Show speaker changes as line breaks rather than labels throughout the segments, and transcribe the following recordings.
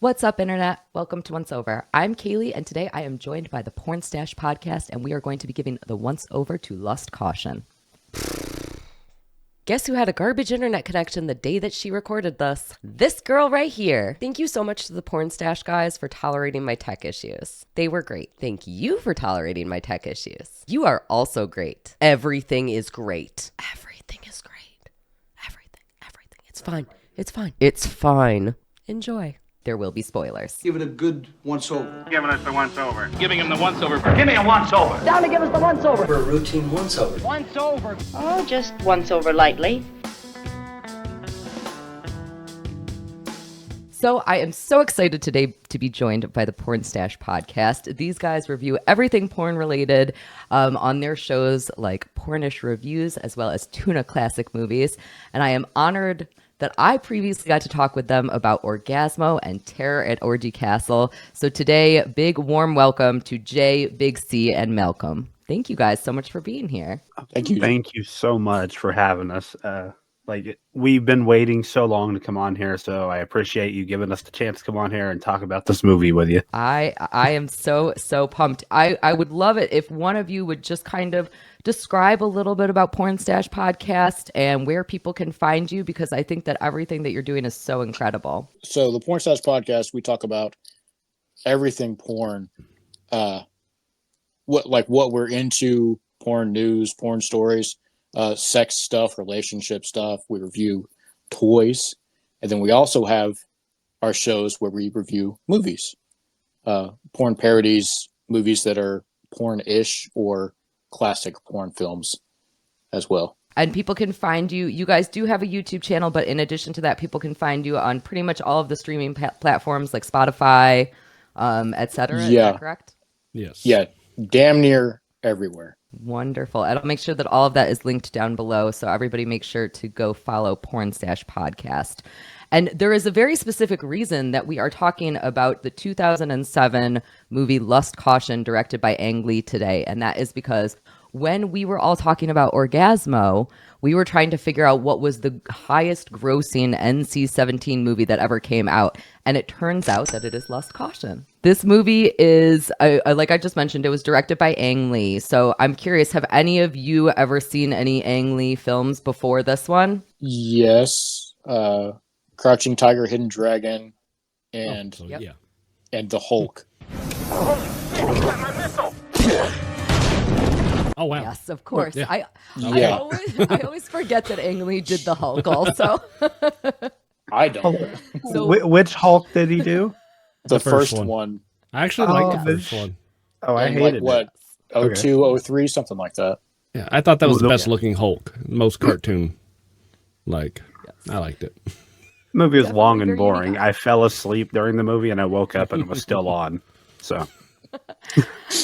What's up, Internet? Welcome to Once Over. I'm Kaylee, and today I am joined by the Pornstache Podcast, and we are going to be giving the Once Over to Lust Caution. Guess who had a garbage internet connection the day that she recorded this? This girl right here. Thank you so much to the Pornstache guys for tolerating my tech issues. They were great. Thank you for tolerating my tech issues. You are also great. Everything is great. Everything is great. Everything. It's fine. It's fine. Enjoy. There will be spoilers.
Give it a good once-over.
Giving us the once-over.
Giving him the once-over.
Give me a once-over.
Down to give us the once-over.
For a routine once-over.
Once-over.
Oh, just once over lightly.
So I am so excited today to be joined by the Pornstache Podcast. These guys review everything porn related on their shows like Pornish Reviews as well as Tuna Classic Movies. And I am honored that I previously got to talk with them about Orgazmo and Terror at Orgy Castle. So today, big warm welcome to Jay, Big C, and Malcolm. Thank you guys so much for being here.
Thank you so much for having us. We've been waiting so long to come on here, so I appreciate you giving us the chance to come on here and talk about this movie with you.
I am so pumped. I would love it if one of you would just kind of describe a little bit about Pornstache Podcast and where people can find you, because I think that everything that you're doing is so incredible.
So the Pornstache Podcast, we talk about everything porn, what we're into, porn news, porn stories, sex stuff, relationship stuff. We review toys, and then we also have our shows where we review movies, porn parodies, movies that are porn-ish or classic porn films as well.
And people can find you. You guys do have a YouTube channel, but in addition to that, people can find you on pretty much all of the streaming platforms like Spotify, etc. Is that correct?
Yes.
Yeah, damn near everywhere.
Wonderful. And I'll make sure that all of that is linked down below. So everybody make sure to go follow Pornstache Podcast. And there is a very specific reason that we are talking about the 2007 movie Lust Caution, directed by Ang Lee today. And that is because when we were all talking about Orgazmo, we were trying to figure out what was the highest grossing NC-17 movie that ever came out. And it turns out that it is Lust Caution. This movie is, like I just mentioned, it was directed by Ang Lee. So I'm curious, have any of you ever seen any Ang Lee films before this one?
Yes. Crouching Tiger, Hidden Dragon, and and the Hulk.
Oh wow!
Yes, of course.
Yeah.
I always forget that Ang Lee did the Hulk also.
I don't.
So,
Which Hulk did he do?
The first one.
I actually liked the first one.
Oh, I hated
what?
it.
02, 03, something like that.
Yeah, I thought that was the best looking Hulk, most cartoon. I liked it.
The movie was long and
very
boring.
unique.
I fell asleep during the movie, and I woke up and it was still on. So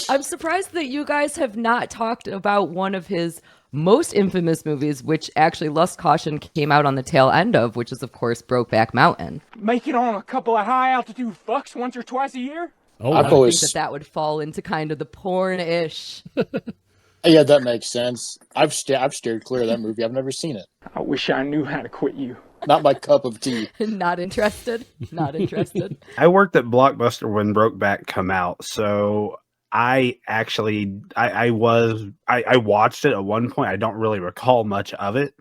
I'm surprised that you guys have not talked about one of his most infamous movies, which actually Lust Caution came out on the tail end of, which is, of course, Brokeback Mountain.
Make it on a couple of high-altitude fucks once or twice a year?
Oh,
I've
wow.
always-
I think that would fall into kind of the porn-ish.
Yeah, that makes sense. I've steered clear of that movie. I've never seen it.
I wish I knew how to quit you.
Not my cup of tea.
Not interested. Not interested.
I worked at Blockbuster when Brokeback come out, so I watched it at one point. I don't really recall much of it,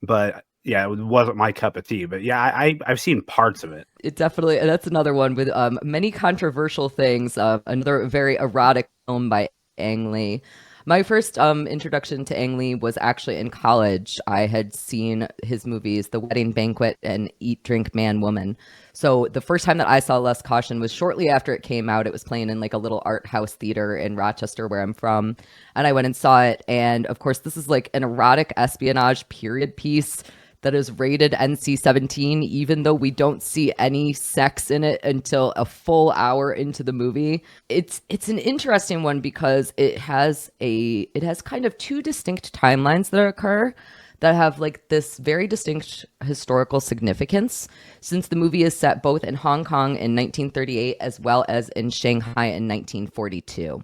but yeah, it wasn't my cup of tea. But yeah, I've seen parts of it.
It definitely, that's another one with many controversial things. Another very erotic film by Ang Lee. My first introduction to Ang Lee was actually in college. I had seen his movies, The Wedding Banquet and Eat, Drink, Man, Woman. So the first time that I saw Lust Caution was shortly after it came out. It was playing in like a little art house theater in Rochester, where I'm from. And I went and saw it. And of course, this is like an erotic espionage period piece that is rated NC-17, even though we don't see any sex in it until a full hour into the movie. It's an interesting one because it has kind of two distinct timelines that occur that have like this very distinct historical significance, since the movie is set both in Hong Kong in 1938 as well as in Shanghai in 1942.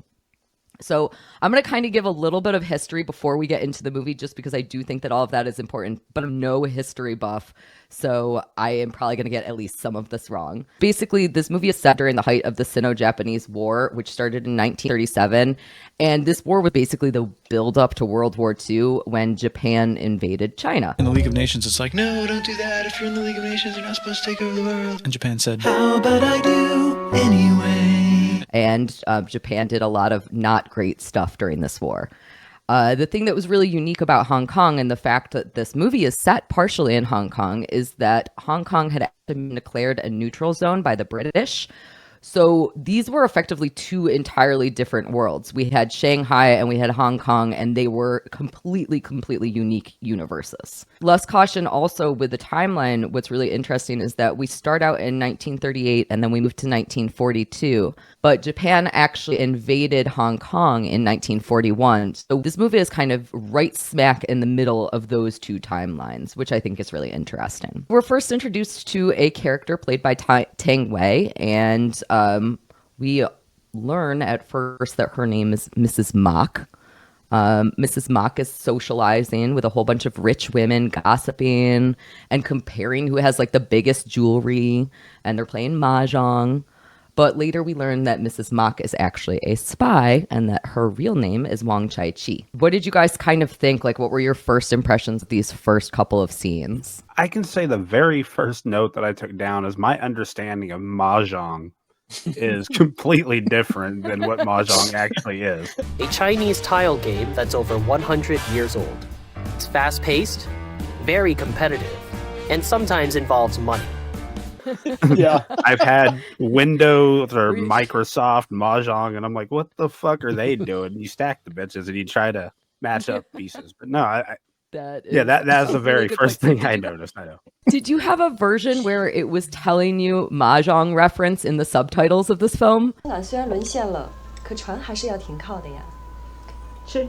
So I'm going to kind of give a little bit of history before we get into the movie, just because I do think that all of that is important, but I'm no history buff. So I am probably going to get at least some of this wrong. Basically, this movie is set during the height of the Sino-Japanese War, which started in 1937. And this war was basically the build-up to World War II when Japan invaded China.
In the League of Nations, it's like, no, don't do that. If you're in the League of Nations, you're not supposed to take over the world. And Japan said, how about I do anyway?
And Japan did a lot of not great stuff during this war. The thing that was really unique about Hong Kong and the fact that this movie is set partially in Hong Kong is that Hong Kong had actually been declared a neutral zone by the British. So these were effectively two entirely different worlds. We had Shanghai and we had Hong Kong, and they were completely unique universes. Less caution also with the timeline. What's really interesting is that we start out in 1938 and then we move to 1942. But Japan actually invaded Hong Kong in 1941. So this movie is kind of right smack in the middle of those two timelines, which I think is really interesting. We're first introduced to a character played by Tang Wei, and we learn at first that her name is Mrs. Mock. Mrs. Mock is socializing with a whole bunch of rich women, gossiping and comparing who has like the biggest jewelry, and they're playing mahjong. But later we learn that Mrs. Mock is actually a spy and that her real name is Wang Chai-chi. What did you guys kind of think? Like, what were your first impressions of these first couple of scenes?
I can say the very first note that I took down is my understanding of mahjong is completely different than what mahjong actually is.
A Chinese tile game that's over 100 years old. It's fast-paced, very competitive, and sometimes involves money.
Yeah.
I've had Windows or Microsoft mahjong, and I'm like, what the fuck are they doing? You stack the bitches and you try to match up pieces. But no, that's the very first thing I noticed. I know.
Did you have a version where it was telling you mahjong reference in the subtitles of this film?
虽然沦陷了，可船还是要停靠的呀。是。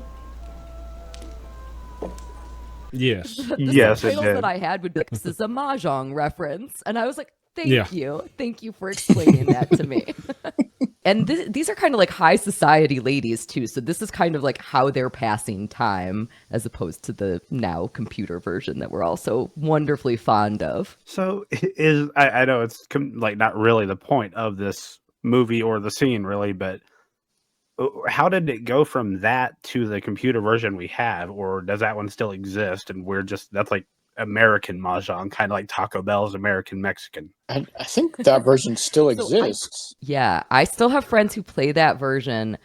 Yes.
Yes, it
subtitles
did.
that I had would be like, this is a mahjong reference. And I was like, thank you. Thank you for explaining that to me. And these are kind of like high society ladies too. So this is kind of like how they're passing time as opposed to the now computer version that we're also wonderfully fond of.
So I know it's like not really the point of this movie or the scene really, but how did it go from that to the computer version we have, or does that one still exist and that's like American mahjong, kind of like Taco Bell's American Mexican?
I think that version still exists.
I still have friends who play that version.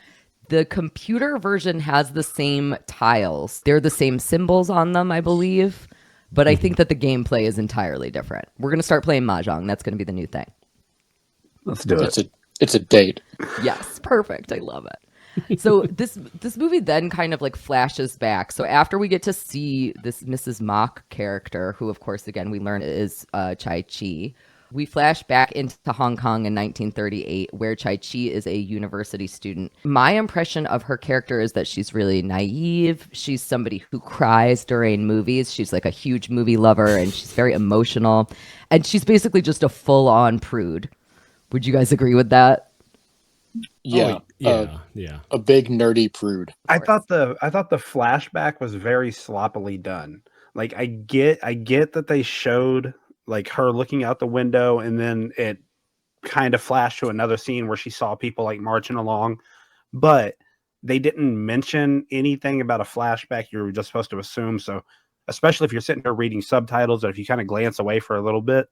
The computer version has the same tiles. They're the same symbols on them, I believe. But I think that the gameplay is entirely different. We're going to start playing mahjong. That's going to be the new thing.
Let's do it.
It's a date.
Yes, perfect. I love it. So this movie then kind of like flashes back. So after we get to see this Mrs. Mock character, who of course again we learn is Chai-chi, we flash back into Hong Kong in 1938, where Chai-chi is a university student. My impression of her character is that she's really naive. She's somebody who cries during movies. She's like a huge movie lover, and she's very emotional. And she's basically just a full-on prude. Would you guys agree with that?
Yeah,
yeah.
A big nerdy prude.
I thought the flashback was very sloppily done. Like I get that they showed like her looking out the window, and then it kind of flashed to another scene where she saw people like marching along, but they didn't mention anything about a flashback. You were just supposed to assume. So, especially if you're sitting there reading subtitles, or if you kind of glance away for a little bit,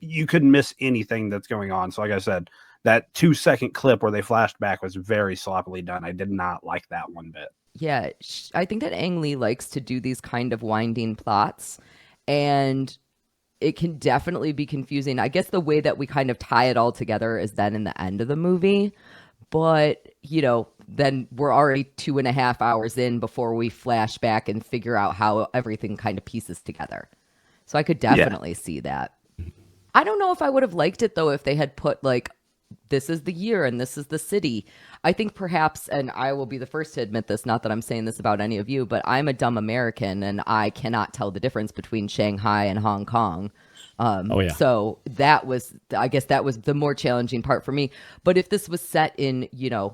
you couldn't miss anything that's going on. So, like I said, that 2-second clip where they flashed back was very sloppily done. I did not like that one bit.
Yeah, I think that Ang Lee likes to do these kind of winding plots, and it can definitely be confusing. I guess the way that we kind of tie it all together is then in the end of the movie, but then we're already 2.5 hours in before we flash back and figure out how everything kind of pieces together. So I could definitely see that. I don't know if I would have liked it though if they had put like, this is the year and this is the city. I think perhaps, and I will be the first to admit this, not that I'm saying this about any of you, but I'm a dumb American and I cannot tell the difference between Shanghai and Hong Kong. So I guess that was the more challenging part for me. But if this was set in,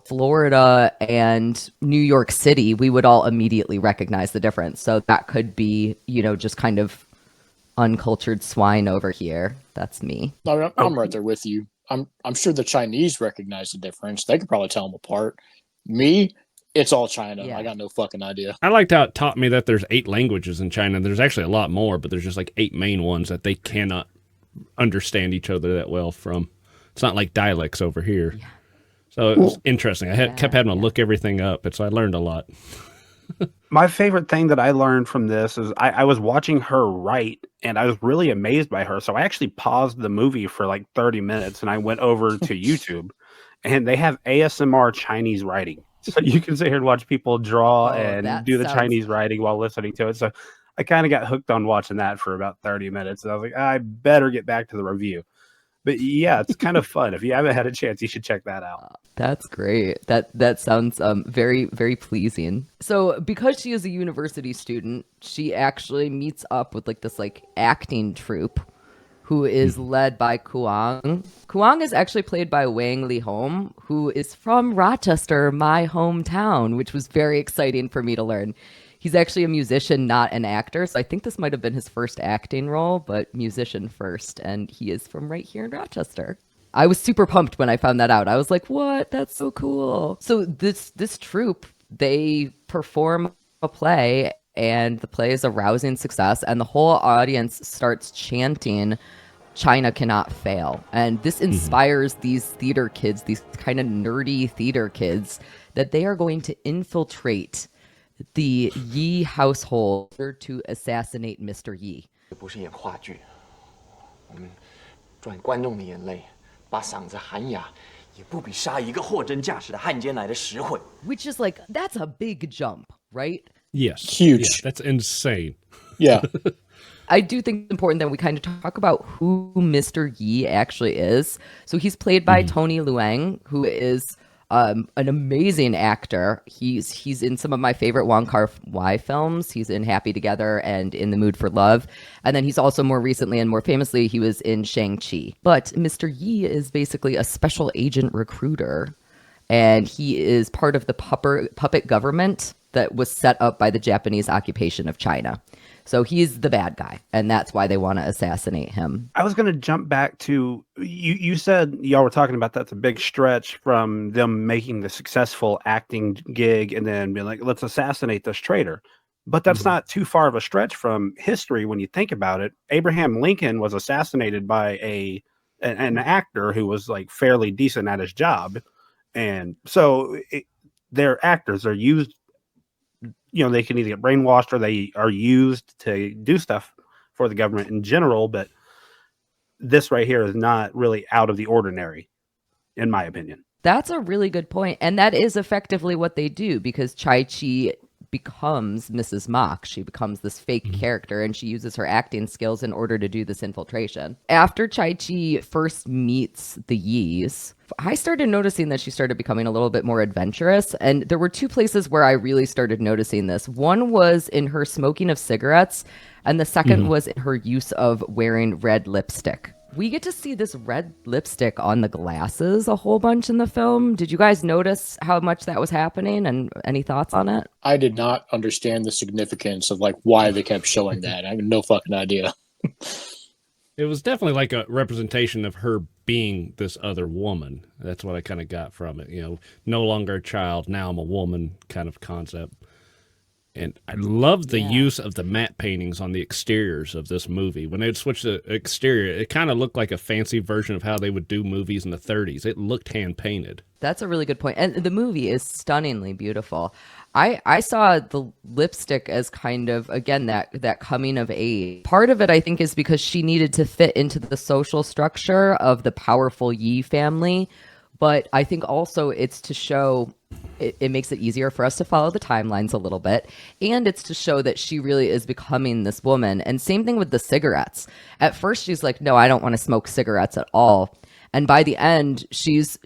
Florida and New York City, we would all immediately recognize the difference. So that could be, just kind of uncultured swine over here. That's me.
I'm right there with you. I'm sure the Chinese recognize the difference. They could probably tell them apart. Me, it's all China. Yeah. I got no fucking idea.
I liked how it taught me that there's 8 languages in China. There's actually a lot more, but there's just like 8 main ones that they cannot understand each other that well from. It's not like dialects over here. Yeah. So it was interesting. I kept having to look everything up, and so I learned a lot.
My favorite thing that I learned from this is I was watching her write, and I was really amazed by her. So I actually paused the movie for like 30 minutes, and I went over to YouTube, and they have ASMR Chinese writing. So you can sit here and watch people draw and do the Chinese writing while listening to it. So I kind of got hooked on watching that for about 30 minutes. And I was like, I better get back to the review. But yeah, it's kind of fun. If you haven't had a chance, you should check that out.
That's great. That sounds very, very pleasing. So because she is a university student, she actually meets up with this acting troupe who is led by Kuang. Kuang is actually played by Wang Lihom, who is from Rochester, my hometown, which was very exciting for me to learn. He's actually a musician, not an actor. So I think this might have been his first acting role, but musician first. And he is from right here in Rochester. I was super pumped when I found that out. I was like, what? That's so cool. So this troupe, they perform a play, and the play is a rousing success, and the whole audience starts chanting, "China cannot fail." And this inspires these theater kids, these kind of nerdy theater kids, that they are going to infiltrate the Yi household to assassinate Mr. Yi.
不是演话剧，我们赚观众的眼泪，把嗓子喊哑，也不比杀一个货真价实的汉奸来的实惠。
Which is that's a big jump, right?
Yes.
Huge.
Yeah, that's insane.
Yeah.
I do think it's important that we kind of talk about who Mr. Yi actually is. So he's played by Tony Luang, who is an amazing actor. He's in some of my favorite Wong Kar-wai films. He's in Happy Together and In the Mood for Love. And then he's also more recently and more famously, he was in Shang-Chi. But Mr. Yi is basically a special agent recruiter. And he is part of the puppet government that was set up by the Japanese occupation of China. So he's the bad guy, and that's why they want to assassinate him.
I was going to jump back to, you said y'all were talking about that's a big stretch from them making the successful acting gig and then being like, let's assassinate this traitor. But that's not too far of a stretch from history when you think about it. Abraham Lincoln was assassinated by an actor who was fairly decent at his job. And so their actors are used, they can either get brainwashed or they are used to do stuff for the government in general. But this right here is not really out of the ordinary, in my opinion.
That's a really good point. And that is effectively what they do, because Chai-Chi becomes Mrs. Mock. She becomes this fake character, and she uses her acting skills in order to do this infiltration. After Chai-Chi first meets the Yis, I started noticing that she started becoming a little bit more adventurous. And there were 2 places where I really started noticing this. One was in her smoking of cigarettes, and the second was in her use of wearing red lipstick. We get to see this red lipstick on the glasses a whole bunch in the film. Did you guys notice how much that was happening, and any thoughts on it?
I did not understand the significance of why they kept showing that. I have no fucking idea.
It was definitely a representation of her being this other woman. That's what I kind of got from it. No longer a child, now I'm a woman kind of concept. And I love the use of the matte paintings on the exteriors of this movie. When they would switch the exterior, it kind of looked like a fancy version of how they would do movies in the 30s. It looked hand-painted.
That's a really good point. And the movie is stunningly beautiful. I saw the lipstick as kind of, again, that coming of age. Part of it, I think, is because she needed to fit into the social structure of the powerful Yi family. But I think also it's to show, it makes it easier for us to follow the timelines a little bit. And it's to show that she really is becoming this woman. And same thing with the cigarettes. At first, she's like, no, I don't want to smoke cigarettes at all. And by the end, she's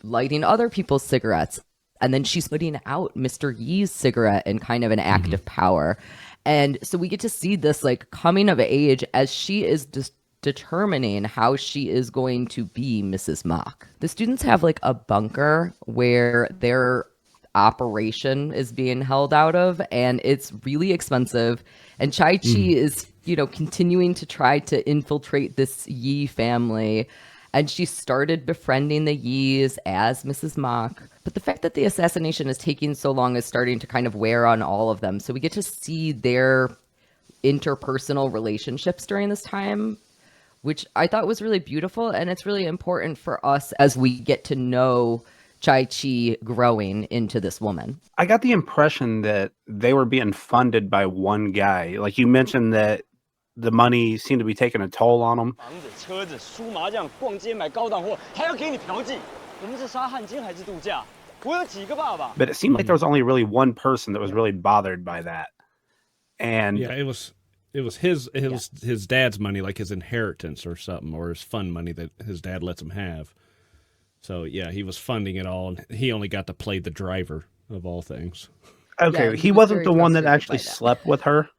lighting other people's cigarettes. And then she's putting out Mr. Yi's cigarette in kind of an act of power. And so we get to see this coming of age as she is just determining how she is going to be Mrs. Mock. The students have like a bunker where their operation is being held out of, and it's really expensive. And Chai-Chi is, continuing to try to infiltrate this Yi family. And she started befriending the Yis as Mrs. Mock. But the fact that the assassination is taking so long is starting to kind of wear on all of them. So we get to see their interpersonal relationships during this time, which I thought was really beautiful. And it's really important for us as we get to know Chai-Chi growing into this woman.
I got the impression that they were being funded by one guy. Like you mentioned that the money seemed to be taking a toll on them. But it seemed like there was only really one person that was really bothered by that. And
yeah, it was his dad's money, like his inheritance or something, or his fund money that his dad lets him have. So yeah, he was funding it all, and he only got to play the driver of all things.
Okay,
Yeah,
he wasn't the one that actually slept with her.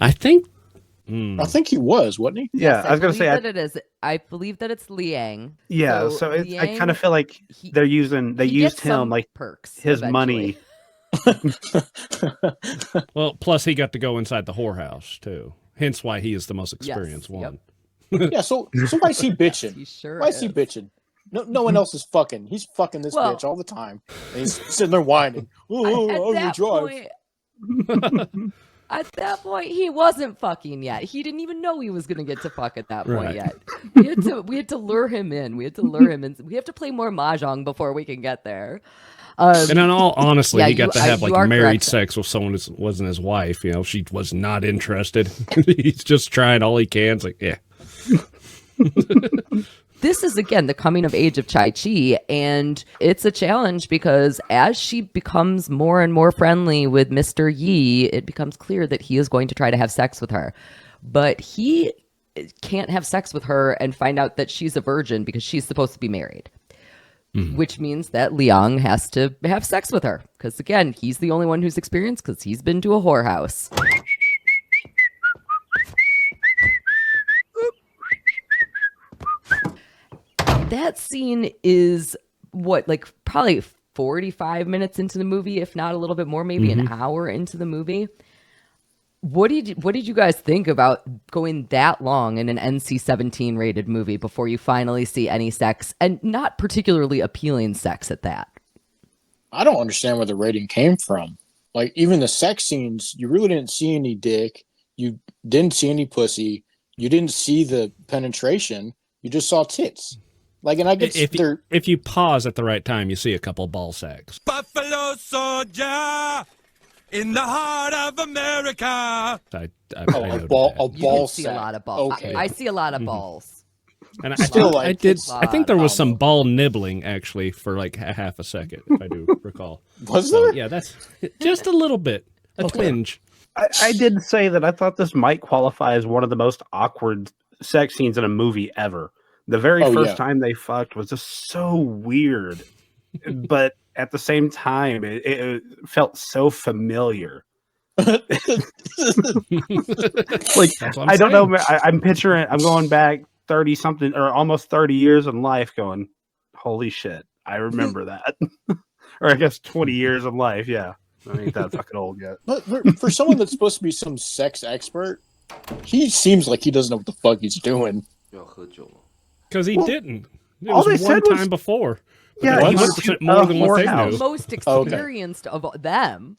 I think
he was, wasn't he?
Yeah, I was going to say.
I believe that it's Liang.
Yeah, so I kind of feel like they used him like
perks
his
eventually.
money.
Well, plus he got to go inside the whorehouse too. Hence why he is the most experienced one.
Yeah, so why is he bitching?
He sure
why is he bitching? No one else is fucking. He's fucking this bitch all the time. And he's sitting there whining.
At that point, he wasn't fucking yet. He didn't even know he was going to get to fuck at that point
Right.
yet. We had to lure him in. We have to play more mahjong before we can get there.
And in all honesty,
yeah,
he got to have like married
correct.
sex with someone who wasn't his wife. She was not interested. He's just trying all he can. It's like, yeah.
This is, again, the coming of age of Chai-Chi, and it's a challenge because as she becomes more and more friendly with Mr. Yi, it becomes clear that he is going to try to have sex with her. But he can't have sex with her and find out that she's a virgin because she's supposed to be married, which means that Liang has to have sex with her because, again, he's the only one who's experienced because he's been to a whorehouse. That scene is probably 45 minutes into the movie, if not a little bit more, maybe an hour into the movie. What did you guys think about going that long in an NC-17 rated movie before you finally see any sex, and not particularly appealing sex at that?
I don't understand where the rating came from. Like, even the sex scenes, you really didn't see any dick. You didn't see any pussy. You didn't see the penetration. You just saw tits. Like, and I get
if you pause at the right time, you see a couple ball sacks.
Buffalo Soldier in the heart of America.
I
ball
see
sack.
a lot of balls.
Okay.
I see a lot of balls.
And
I
think there was some ball nibbling actually for like half a second, if I do recall.
Was there?
Yeah, that's just a little bit, a twinge.
I did say that I thought this might qualify as one of the most awkward sex scenes in a movie ever. The very first time they fucked was just so weird, but at the same time, it felt so familiar. Like, I don't know. I'm picturing. I'm going back 30 something or almost 30 years in life, going, "Holy shit, I remember that." Or I guess 20 years of life. Yeah, I ain't that fucking old yet.
But for someone that's supposed to be some sex expert, he seems like he doesn't know what the fuck he's doing.
Because he didn't. It
all
was
they
one
said was-
time before.
Yeah,
he was 100% more than what they
whorehouse.
knew.
Most experienced of them.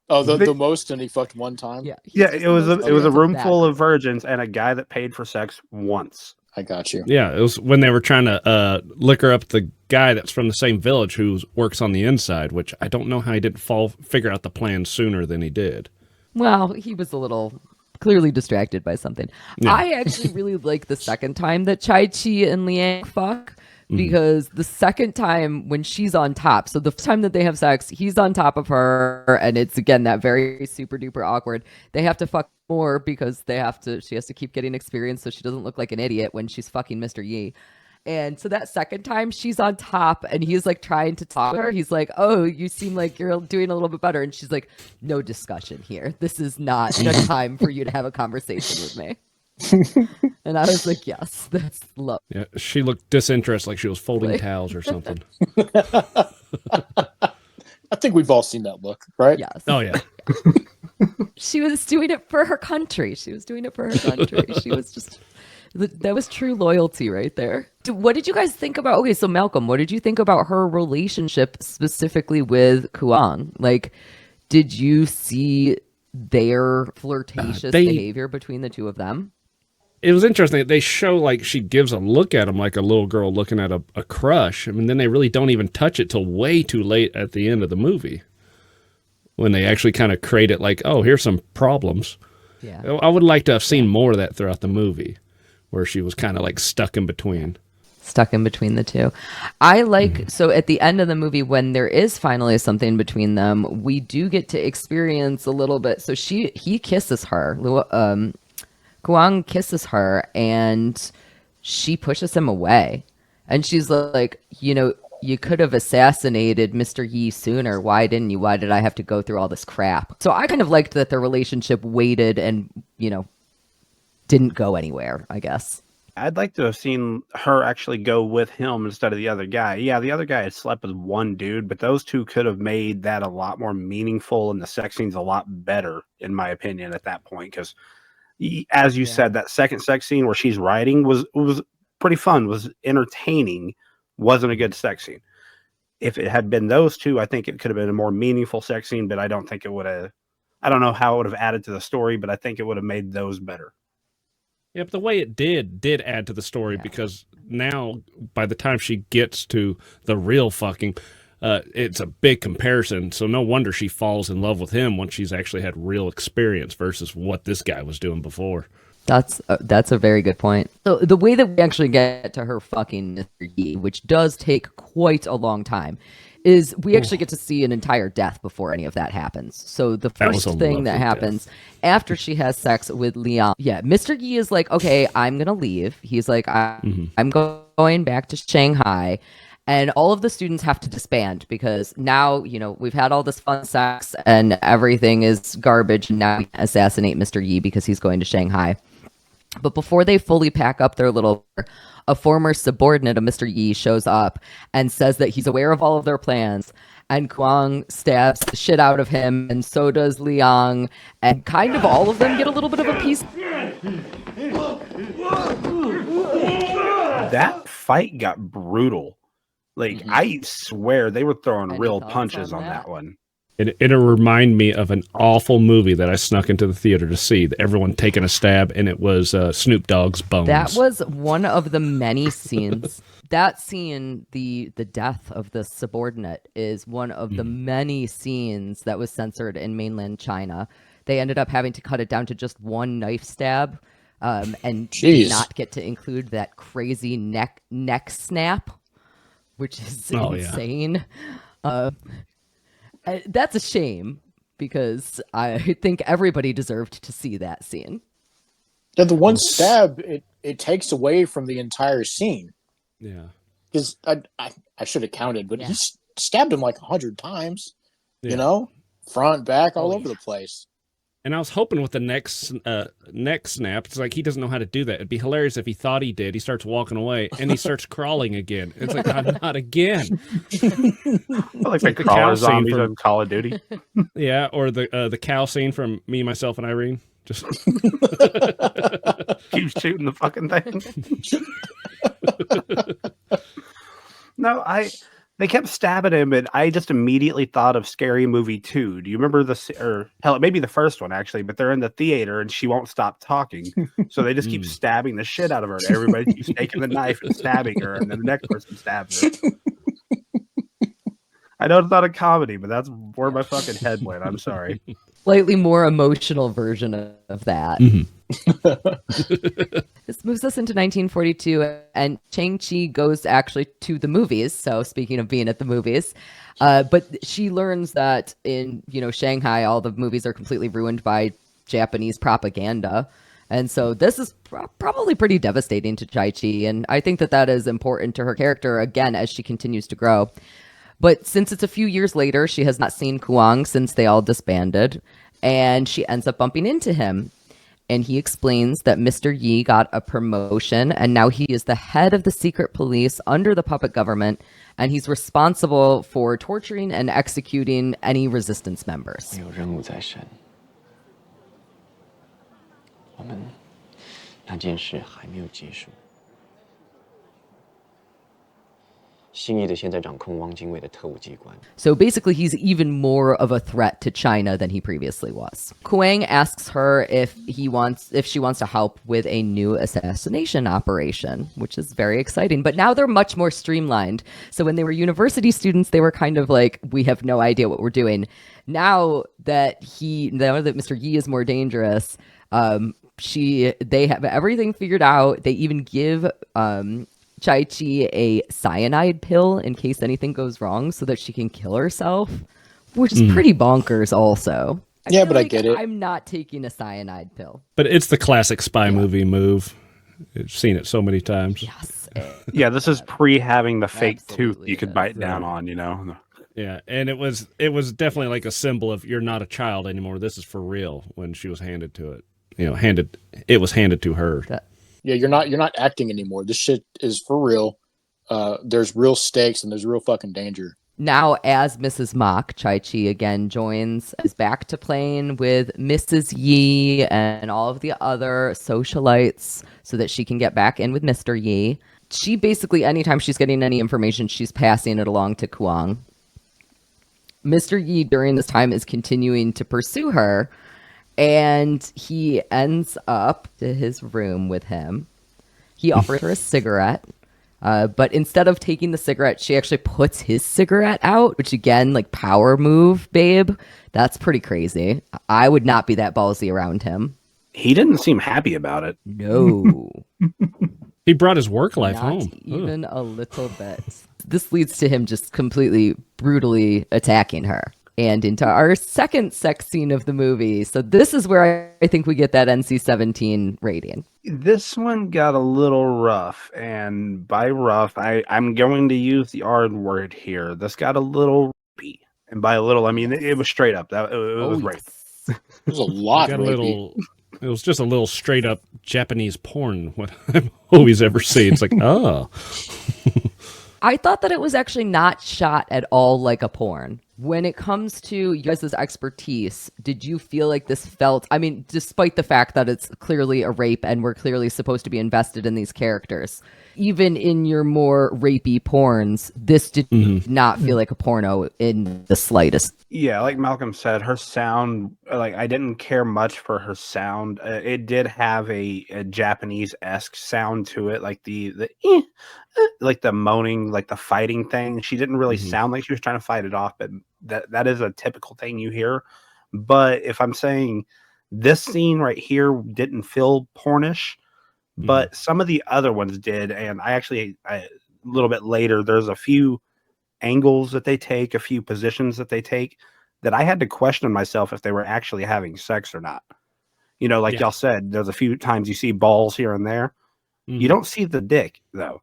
Oh, the most, and he fucked one time.
Yeah, it was a room full of virgins and a guy that paid for sex once.
I got you.
Yeah, it was when they were trying to liquor up the guy that's from the same village who works on the inside, which I don't know how he didn't figure out the plan sooner than he did.
Well, he was a little clearly distracted by something.
Yeah.
I actually really like the second time that Chai-Chi and Liang fuck, because the second time when she's on top, so the time that they have sex, he's on top of her, and it's again that very super duper awkward. They have to fuck more because she has to keep getting experience so she doesn't look like an idiot when she's fucking Mr. Yi. And so that second time she's on top and he's like trying to talk to her. He's like, "Oh, you seem like you're doing a little bit better." And she's like, "No discussion here. This is not the time for you to have a conversation with me." And I was like, yes, that's love.
Yeah, she looked disinterested, like she was folding towels or something.
I think we've all seen that look, right?
Yes.
Oh, yeah.
She was doing it for her country. She was doing it for her country. She was just, that was true loyalty right there. What did you guys think about, okay, so Malcolm, what did you think about her relationship specifically with Kuang? Like, did you see their flirtatious behavior between the two of them?
It was interesting. They show like she gives a look at him like a little girl looking at a crush. I mean, then they really don't even touch it till way too late at the end of the movie, when they actually kind of create it like, oh, here's some problems.
Yeah.
I would like to have seen more of that throughout the movie, where she was kind of like stuck in between.
Stuck in between the two. I like, so at the end of the movie, when there is finally something between them, we do get to experience a little bit. So he kisses her. Kuang kisses her and she pushes him away. And she's like, you know, you could have assassinated Mr. Yi sooner. Why didn't you? Why did I have to go through all this crap? So I kind of liked that their relationship waited and, you know, didn't go anywhere, I guess.
I'd like to have seen her actually go with him instead of the other guy. Yeah, the other guy had slept with one dude, but those two could have made that a lot more meaningful and the sex scenes a lot better, in my opinion, at that point. Because, as you said, that second sex scene where she's riding was pretty fun, was entertaining, wasn't a good sex scene. If it had been those two, I think it could have been a more meaningful sex scene, but I don't think it would have. I don't know how it would have added to the story, but I think it would have made those better.
Yeah, but the way it did add to the story, because now by the time she gets to the real fucking, it's a big comparison. So no wonder she falls in love with him once she's actually had real experience versus what this guy was doing before.
That's a very good point. So the way that we actually get to her fucking Mr. Yi, which does take quite a long time, is we actually get to see an entire death before any of that happens. So the first thing that happens after she has sex with Liang, Mr. Yi is like, okay, I'm going to leave. He's like, I'm going back to Shanghai. And all of the students have to disband because now, you know, we've had all this fun sex and everything is garbage. And now we assassinate Mr. Yi because he's going to Shanghai. But before they fully pack up their little, a former subordinate of Mr. Yi shows up and says that he's aware of all of their plans. And Kuang stabs the shit out of him, and so does Liang. And kind of all of them get a little bit of a piece.
That fight got brutal. Like, I swear they were throwing real punches on that one.
It'll remind me of an awful movie that I snuck into the theater to see. Everyone taking a stab, and it was Snoop Dogg's Bones.
That was one of the many scenes. That scene, the death of the subordinate, is one of the many scenes that was censored in mainland China. They ended up having to cut it down to just one knife stab, and did not get to include that crazy neck snap, which is insane. That's a shame because I think everybody deserved to see that scene.
Yeah, the one stab, it takes away from the entire scene.
Yeah.
Because I should have counted, but he stabbed him like 100 times, you know? Front, back, all over the place.
And I was hoping with the neck snap, it's like he doesn't know how to do that. It'd be hilarious if he thought he did. He starts walking away, and he starts crawling again. It's like, not again.
Like the crawler zombies from Call of Duty.
Yeah, or the cow scene from Me, Myself, and Irene. Just
keep shooting the fucking thing. No, they kept stabbing him, and I just immediately thought of Scary Movie 2. Do you remember or hell, it may be the first one actually, but they're in the theater and she won't stop talking. So they just keep stabbing the shit out of her. And everybody keeps taking the knife and stabbing her, and then the next person stabs her. I know it's not a comedy, but that's where my fucking head went. I'm sorry.
Slightly more emotional version of that. This moves us into 1942, and Chang-Chi goes actually to the movies. So speaking of being at the movies, but she learns that in, you know, Shanghai, all the movies are completely ruined by Japanese propaganda. And so this is probably pretty devastating to Chai-Chi. And I think that is important to her character, again, as she continues to grow. But since it's a few years later, she has not seen Kuang since they all disbanded, and she ends up bumping into him. and he explains that Mr. Yi got a promotion and now he is the head of the secret police under the puppet government, and he's responsible for torturing and executing any resistance members.
有任务在身，我们那件事还没有结束。新义的现在掌控汪精卫的特务机关。
So basically, he's even more of a threat to China than he previously was. Kuang asks her if she wants to help with a new assassination operation, which is very exciting. But now they're much more streamlined. So when they were university students, they were kind of like, we have no idea what we're doing. Now that Mr. Yi is more dangerous, they have everything figured out. They even give Chai-Chi a cyanide pill in case anything goes wrong so that she can kill herself, which is pretty bonkers also.
Yeah, but I get it.
I'm not taking a cyanide pill.
But it's the classic spy movie move. I've seen it so many times.
Yes.
Yeah, this is pre having the fake tooth you could bite down on, you know?
Yeah, and it was definitely like a symbol of you're not a child anymore. This is for real when she was handed to it. It was handed to her.
Yeah, you're not acting anymore. This shit is for real. There's real stakes and there's real fucking danger.
Now, as Mrs. Mock, Chai-Chi again is back to playing with Mrs. Yi and all of the other socialites so that she can get back in with Mr. Yi. She basically, anytime she's getting any information, she's passing it along to Kuang. Mr. Yi, during this time, is continuing to pursue her, and he ends up to his room with him. He offers her a cigarette, but instead of taking the cigarette, she actually puts his cigarette out, which again, like, power move, babe. That's pretty crazy. I would not be that ballsy around him.
He didn't seem happy about it.
No.
He brought his work life
Not
home.
even a little bit. This leads to him just completely brutally attacking her. And into our second sex scene of the movie. So this is where I think we get that NC-17 rating.
This one got a little rough, and by rough, I'm going to use the R word here. This got a little rapey, and by a little, I mean it was straight up. It was rape.
It was a lot.
It was just a little straight up Japanese porn. What I've always ever seen. It's like, oh.
I thought that it was actually not shot at all like a porn. When it comes to you guys' expertise, did you feel like this felt, I mean, despite the fact that it's clearly a rape and we're clearly supposed to be invested in these characters, even in your more rapey porns, this did not feel like a porno in the slightest.
Yeah, like Malcolm said, her sound, like, I didn't care much for her sound. It did have a Japanese-esque sound to it, like like the moaning, like the fighting thing. She didn't really sound like she was trying to fight it off, but that is a typical thing you hear. But if I'm saying this scene right here didn't feel pornish, but some of the other ones did, and I a little bit later, there's a few angles that they take, a few positions that they take, that I had to question myself if they were actually having sex or not. You know, like y'all said, there's a few times you see balls here and there. You don't see the dick, though.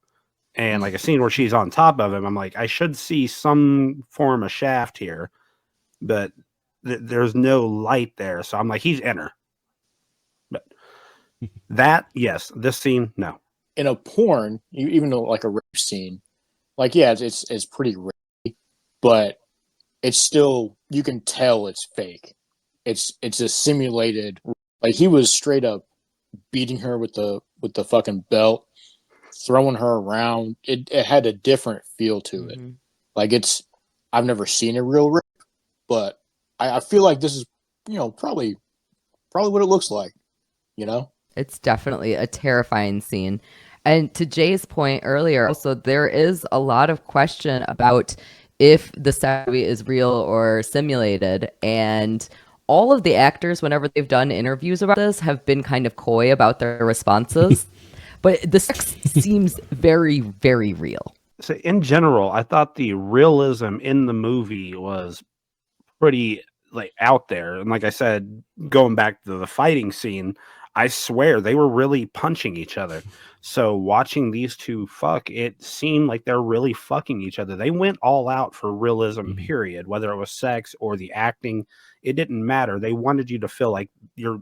And like a scene where she's on top of him, I'm like, I should see some form of shaft here, but there's no light there. So I'm like, he's in her. But that, yes, this scene, no.
In a porn, even though like a rape scene, like, yeah, it's pretty rape, but it's still, you can tell it's fake. It's a simulated, like, he was straight up beating her with the fucking belt, throwing her around. It had a different feel to it. Like, I've never seen a real rape, but I feel like this is, probably what it looks like,
It's definitely a terrifying scene. And to Jay's point earlier, also, there is a lot of question about if the sex movie is real or simulated. And all of the actors, whenever they've done interviews about this, have been kind of coy about their responses. But the sex seems very, very real.
So in general, I thought the realism in the movie was pretty out there. And like I said, going back to the fighting scene, I swear they were really punching each other. So watching these two fuck, it seemed like they're really fucking each other. They went all out for realism, period. Whether it was sex or the acting, it didn't matter. They wanted you to feel like you're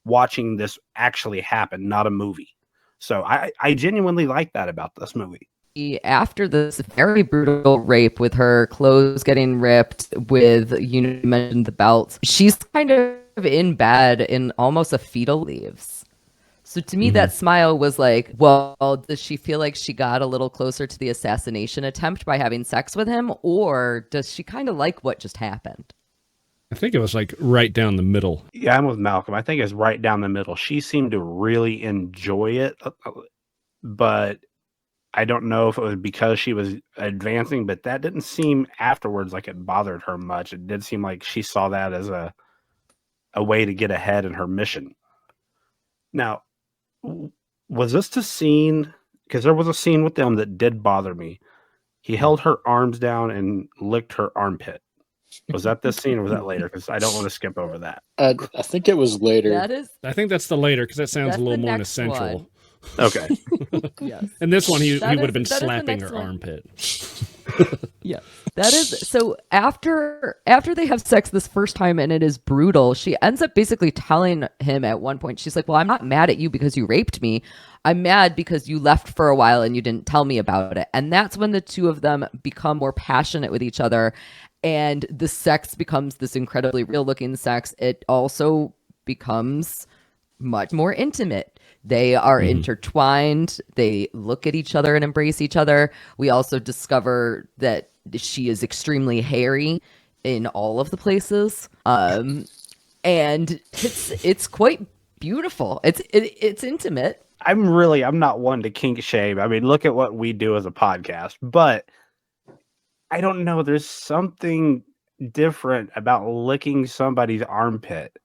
watching this actually happen, not a movie. So I genuinely like that about this movie.
After this very brutal rape with her clothes getting ripped, with, you mentioned the belts, she's kind of in bed in almost a fetal leaves. So to me, that smile was like, well, does she feel like she got a little closer to the assassination attempt by having sex with him? Or does she kind of like what just happened?
I think it was like right down the middle.
Yeah, I'm with Malcolm. I think it's right down the middle. She seemed to really enjoy it, but I don't know if it was because she was advancing, but that didn't seem afterwards like it bothered her much. It did seem like she saw that as a way to get ahead in her mission. Now, was this the scene? Because there was a scene with them that did bother me. He held her arms down and licked her armpit. Was that this scene or was that later? Because I don't want to skip over that.
I think it was later.
I think that's the later because that sounds a little more essential.
One.
Okay.
Yes.
And this one, he would have been
that
slapping
is
her
the next
armpit.
Yeah, that is so. After they have sex this first time and it is brutal, she ends up basically telling him at one point. She's like, "Well, I'm not mad at you because you raped me. I'm mad because you left for a while and you didn't tell me about it." And that's when the two of them become more passionate with each other, and the sex becomes this incredibly real-looking sex. It also becomes much more intimate. They are intertwined. They look at each other and embrace each other. We also discover that she is extremely hairy in all of the places. And it's quite beautiful. It's intimate.
I'm not one to kink shame. I mean, look at what we do as a podcast, but I don't know. There's something different about licking somebody's armpit.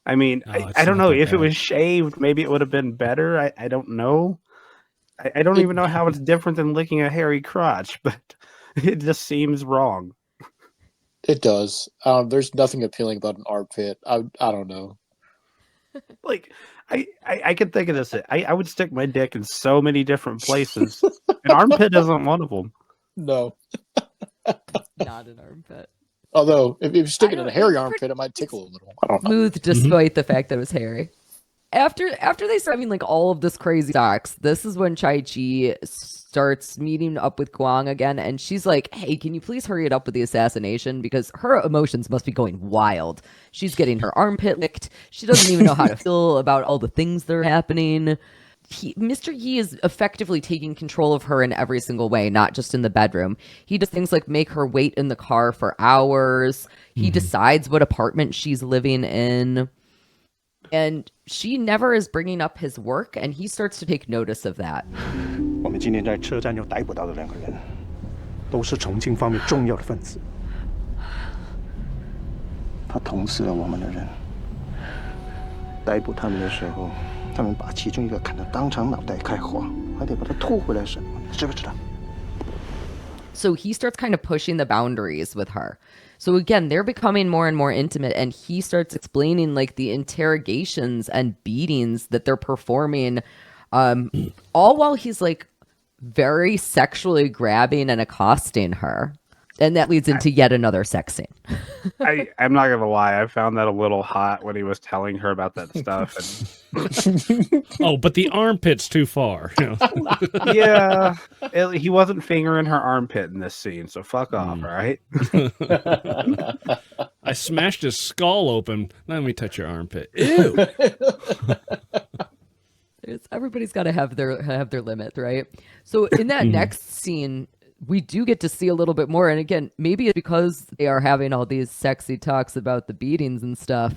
I mean, I don't know if it was shaved, maybe it would have been better. I don't know. I don't even know how it's different than licking a hairy crotch, but it just seems wrong.
It does. There's nothing appealing about an armpit. I don't know.
Like, I could think of this. I would stick my dick in so many different places. An armpit isn't one of them.
No.
Not an armpit.
Although, if you stick it in a hairy armpit, it might tickle a little. I don't know.
Smooth, despite the fact that it was hairy. After they start having like all of this crazy sex, this is when Chai-Chi starts meeting up with Guang again, and she's like, "Hey, can you please hurry it up with the assassination?" Because her emotions must be going wild. She's getting her armpit licked. She doesn't even know how to feel about all the things that are happening. Mr. Yi is effectively taking control of her in every single way, not just in the bedroom. He does things like make her wait in the car for hours. He decides what apartment she's living in. And she never is bringing up his work, and he starts to take notice of that.
我们今天在车站又逮捕到的2个人，都是重庆方面重要的分子。他捅死了我们的人，逮捕他们的时候。 他们把其中一个砍得当场脑袋开花，还得把他吐回来审，知不知道？
So he starts kind of pushing the boundaries with her. So again, they're becoming more and more intimate, and he starts explaining like the interrogations and beatings that they're performing, all while he's like very sexually grabbing and accosting her. And that leads into yet another sex scene.
I'm not gonna lie, I found that a little hot when he was telling her about that stuff. And...
Oh, but the armpit's too far. You know?
Yeah, he wasn't fingering her armpit in this scene, so fuck off, right?
I smashed his skull open. Let me touch your armpit. Ew.
Everybody's got to have their limit, right? So in that next scene, we do get to see a little bit more. And again, maybe it's because they are having all these sexy talks about the beatings and stuff.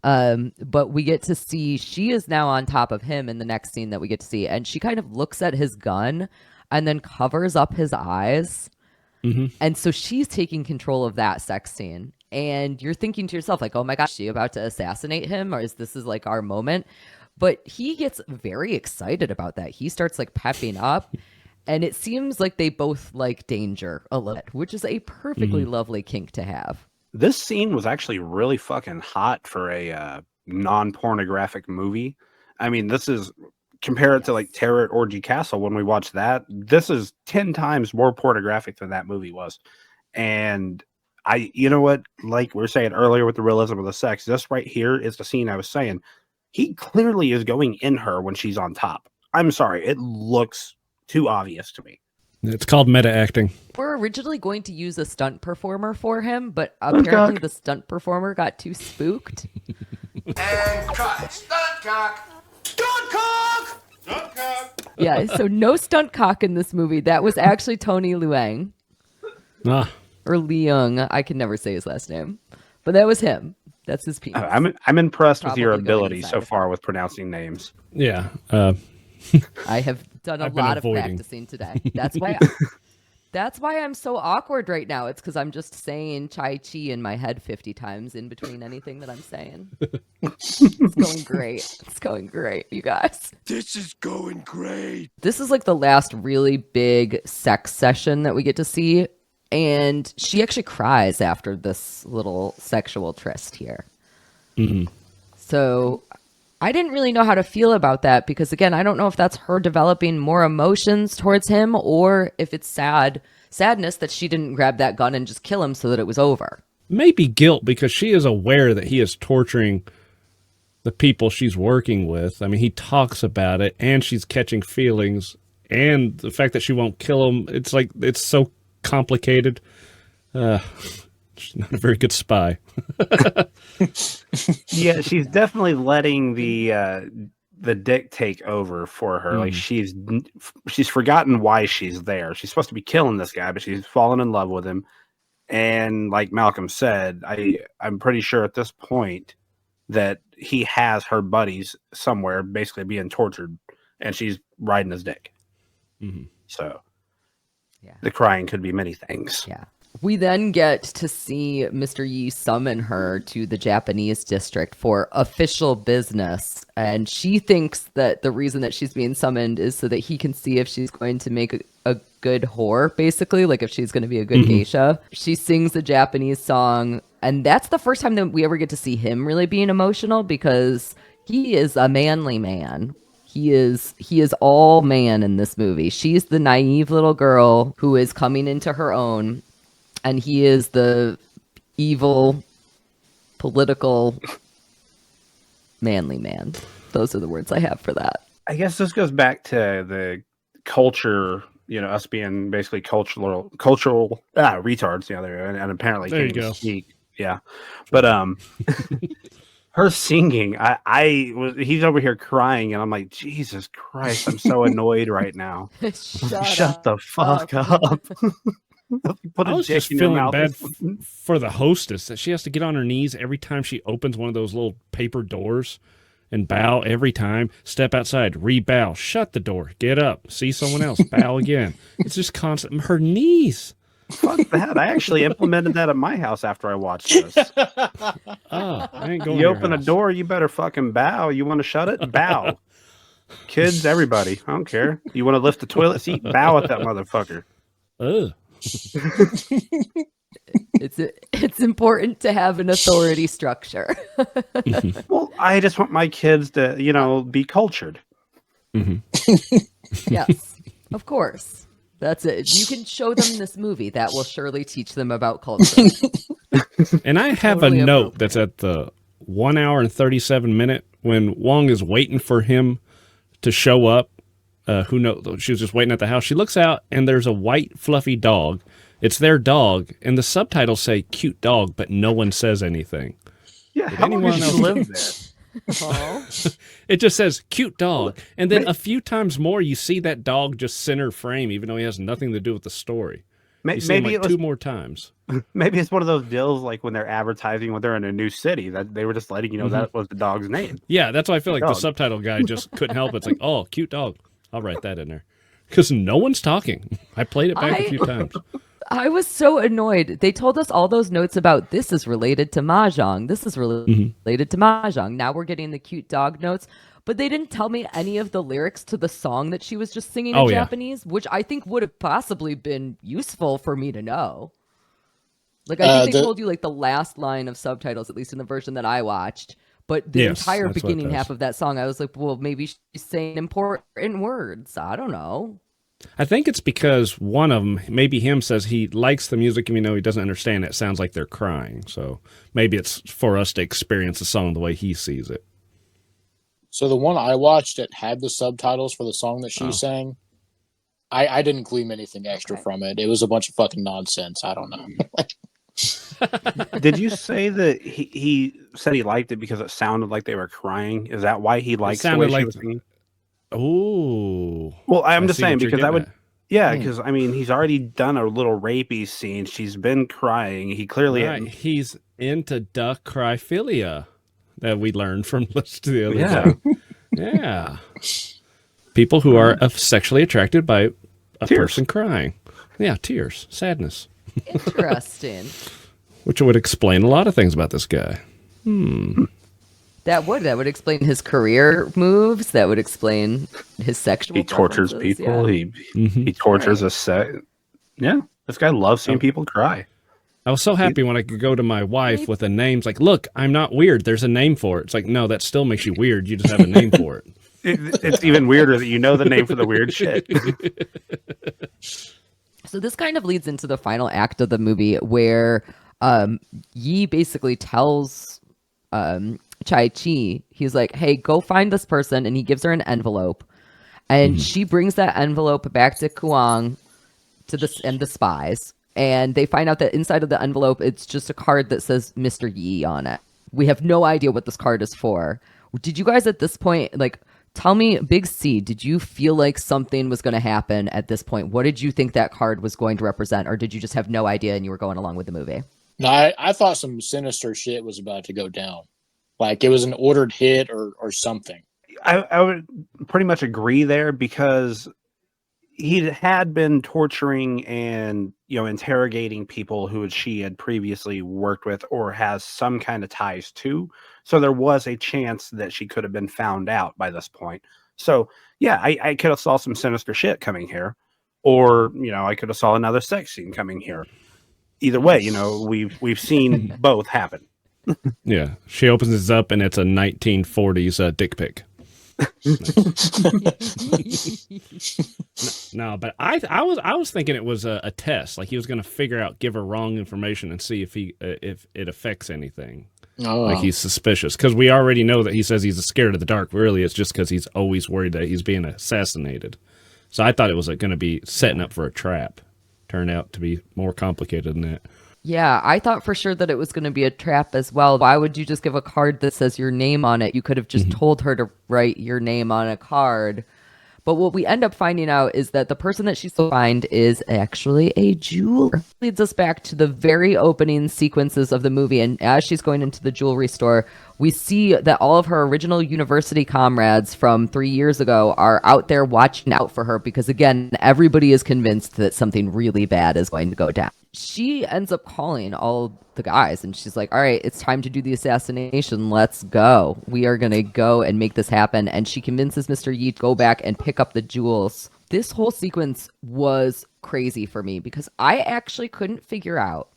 But we get to see she is now on top of him in the next scene that we get to see. And she kind of looks at his gun and then covers up his eyes. And so she's taking control of that sex scene. And you're thinking to yourself, like, oh my gosh, is she about to assassinate him? Or is this like our moment? But he gets very excited about that. He starts like pepping up. And it seems like they both like danger a little bit, which is a perfectly lovely kink to have.
This scene was actually really fucking hot for a non-pornographic movie. I mean, this is, compare it to like Terror at Orgy Castle when we watched that. This is 10 times more pornographic than that movie was. And you know what, like we were saying earlier with the realism of the sex, this right here is the scene I was saying. he clearly is going in her when she's on top. I'm sorry, it looks too obvious to me.
It's called meta acting.
We're originally going to use a stunt performer for him, but apparently the stunt performer got too spooked.
And cut. Stunt cock. Stunt cock. Stunt cock.
Yeah, so no stunt cock in this movie. That was actually Tony Leung.
Ah.
Or Leung. I can never say his last name. But that was him. That's his penis.
I'm impressed with your
Probably going
ability
inside
so
of
far with pronouncing names.
Yeah.
I have done a
I've been
lot of
avoiding.
practicing today. That's why I'm so awkward right now. It's because I'm just saying Chai Chi in my head 50 times in between anything that I'm saying. It's going great. It's going great, you guys.
This is going great.
This is like the last really big sex session that we get to see. And she actually cries after this little sexual tryst here.
Mm-hmm.
So I didn't really know how to feel about that because, again, I don't know if that's her developing more emotions towards him or if it's sadness that she didn't grab that gun and just kill him so that it was over.
Maybe guilt because she is aware that he is torturing the people she's working with. I mean, he talks about it and she's catching feelings, and the fact that she won't kill him, it's like, it's so complicated. She's not a very good spy.
Yeah, she's definitely letting the dick take over for her. Like she's forgotten why she's there. She's supposed to be killing this guy, but she's fallen in love with him. And like Malcolm said, I'm pretty sure at this point that he has her buddies somewhere basically being tortured, and she's riding his dick.
Mm-hmm.
So
yeah,
the crying could be many things.
Yeah. We then get to see Mr. Yi summon her to the Japanese district for official business. And she thinks that the reason that she's being summoned is so that he can see if she's going to make a good whore, basically, like if she's going to be a good geisha. She sings the Japanese song. And that's the first time that we ever get to see him really being emotional because he is a manly man. He is all man in this movie. She's the naive little girl who is coming into her own. And he is the evil, political, manly man. Those are the words I have for that.
I guess this goes back to the culture, us being basically cultural retards, and apparently
there you
can't
go.
speak. Yeah. But her singing, he's over here crying, and I'm like, Jesus Christ, I'm so annoyed right now. Shut the fuck up.
I was just feeling bad for the hostess that she has to get on her knees every time she opens one of those little paper doors and bow every time. Step outside, re-bow, shut the door, get up, see someone else, bow again. It's just constant. Her knees.
Fuck that. I actually implemented that at my house after I watched this.
I ain't going.
You open a door, you better fucking bow. You want to shut it? Bow. Kids, everybody. I don't care. You want to lift the toilet seat? Bow at that motherfucker.
Ugh.
It's important to have an authority structure.
Well, I just want my kids to, be cultured.
Mm-hmm.
Yes, of course. That's it. You can show them this movie. That will surely teach them about culture.
And I have
Totally
a note that's at the 1 hour and 37 minute when Wong is waiting for him to show up. Who knows? She was just waiting at the house. She looks out, and there's a white, fluffy dog. It's their dog, and the subtitles say "cute dog," but no one says anything.
Yeah, how long did you live there?
It just says "cute dog," and then a few times more, you see that dog just center frame, even though he has nothing to do with the story. You see him
Maybe
like two more times.
Maybe it's one of those deals like when they're advertising when they're in a new city that they were just letting you know that was the dog's name.
Yeah, that's why I feel like the subtitle guy just couldn't help it. It's like, oh, cute dog. I'll write that in there. Because no one's talking. I played it back a few times.
I was so annoyed. They told us all those notes about this is related to Mahjong. This is related to Mahjong. Now we're getting the cute dog notes. But they didn't tell me any of the lyrics to the song that she was just singing in Japanese, which I think would have possibly been useful for me to know. Like, I think they told you, like, the last line of subtitles, at least in the version that I watched. But the entire beginning half of that song, I was like, well, maybe she's saying important words. I don't know.
I think it's because one of them, maybe him, says he likes the music even though he doesn't understand it. It sounds like they're crying. So maybe it's for us to experience the song the way he sees it.
So the one I watched that had the subtitles for the song that she sang, I didn't glean anything extra from it. It was a bunch of fucking nonsense. I don't know.
Did you say that he said he liked it because it sounded like they were crying? Is that why he likes the way she was singing?
Oh.
Well, I'm just saying because that would... Yeah, because, I mean, he's already done a little rapey scene. She's been crying. He clearly...
He's into duck cryphilia that we learned from listening to the other day. Yeah. People who are sexually attracted by a person crying. Yeah, tears, sadness.
Interesting.
Which would explain a lot of things about this guy.
That would explain his career moves. That would explain his sexual.
He tortures people.
Yeah.
He tortures a set. Yeah, this guy loves seeing people cry.
I was so happy when I could go to my wife with a name. It's like, look, I'm not weird. There's a name for it. It's like, no, that still makes you weird. You just have a name for it.
It's even weirder that you know the name for the weird shit.
So this kind of leads into the final act of the movie where Yi basically tells Chai-Chi, he's like, hey, go find this person. And he gives her an envelope. And she brings that envelope back to Kuang and the spies. And they find out that inside of the envelope, it's just a card that says Mr. Yi on it. We have no idea what this card is for. Did you guys at this point, like, tell me, Big C, did you feel like something was going to happen at this point? What did you think that card was going to represent? Or did you just have no idea and you were going along with the movie?
No, I thought some sinister shit was about to go down. Like it was an ordered hit or something.
I would pretty much agree there because he had been torturing and, interrogating people who she had previously worked with or has some kind of ties to. So there was a chance that she could have been found out by this point. So yeah, I could have saw some sinister shit coming here, or, I could have saw another sex scene coming here. Either way, we've seen both happen.
Yeah. She opens this up and it's a 1940s dick pic. No, but I was thinking it was a test. Like he was going to figure out, give her wrong information and see if it affects anything.
Oh.
Like he's suspicious because we already know that he says he's scared of the dark. Really, it's just because he's always worried that he's being assassinated. So I thought it was going to be setting up for a trap. Turned out to be more complicated than that.
Yeah, I thought for sure that it was going to be a trap as well. Why would you just give a card that says your name on it? You could have just told her to write your name on a card. But what we end up finding out is that the person that she's to find is actually a jeweler. Leads us back to the very opening sequences of the movie. And as she's going into the jewelry store, we see that all of her original university comrades from 3 years ago are out there watching out for her because, again, everybody is convinced that something really bad is going to go down. She ends up calling all the guys and she's like, all right, it's time to do the assassination. Let's go. We are going to go and make this happen. And she convinces Mr. Yi to go back and pick up the jewels. This whole sequence was crazy for me because I actually couldn't figure out,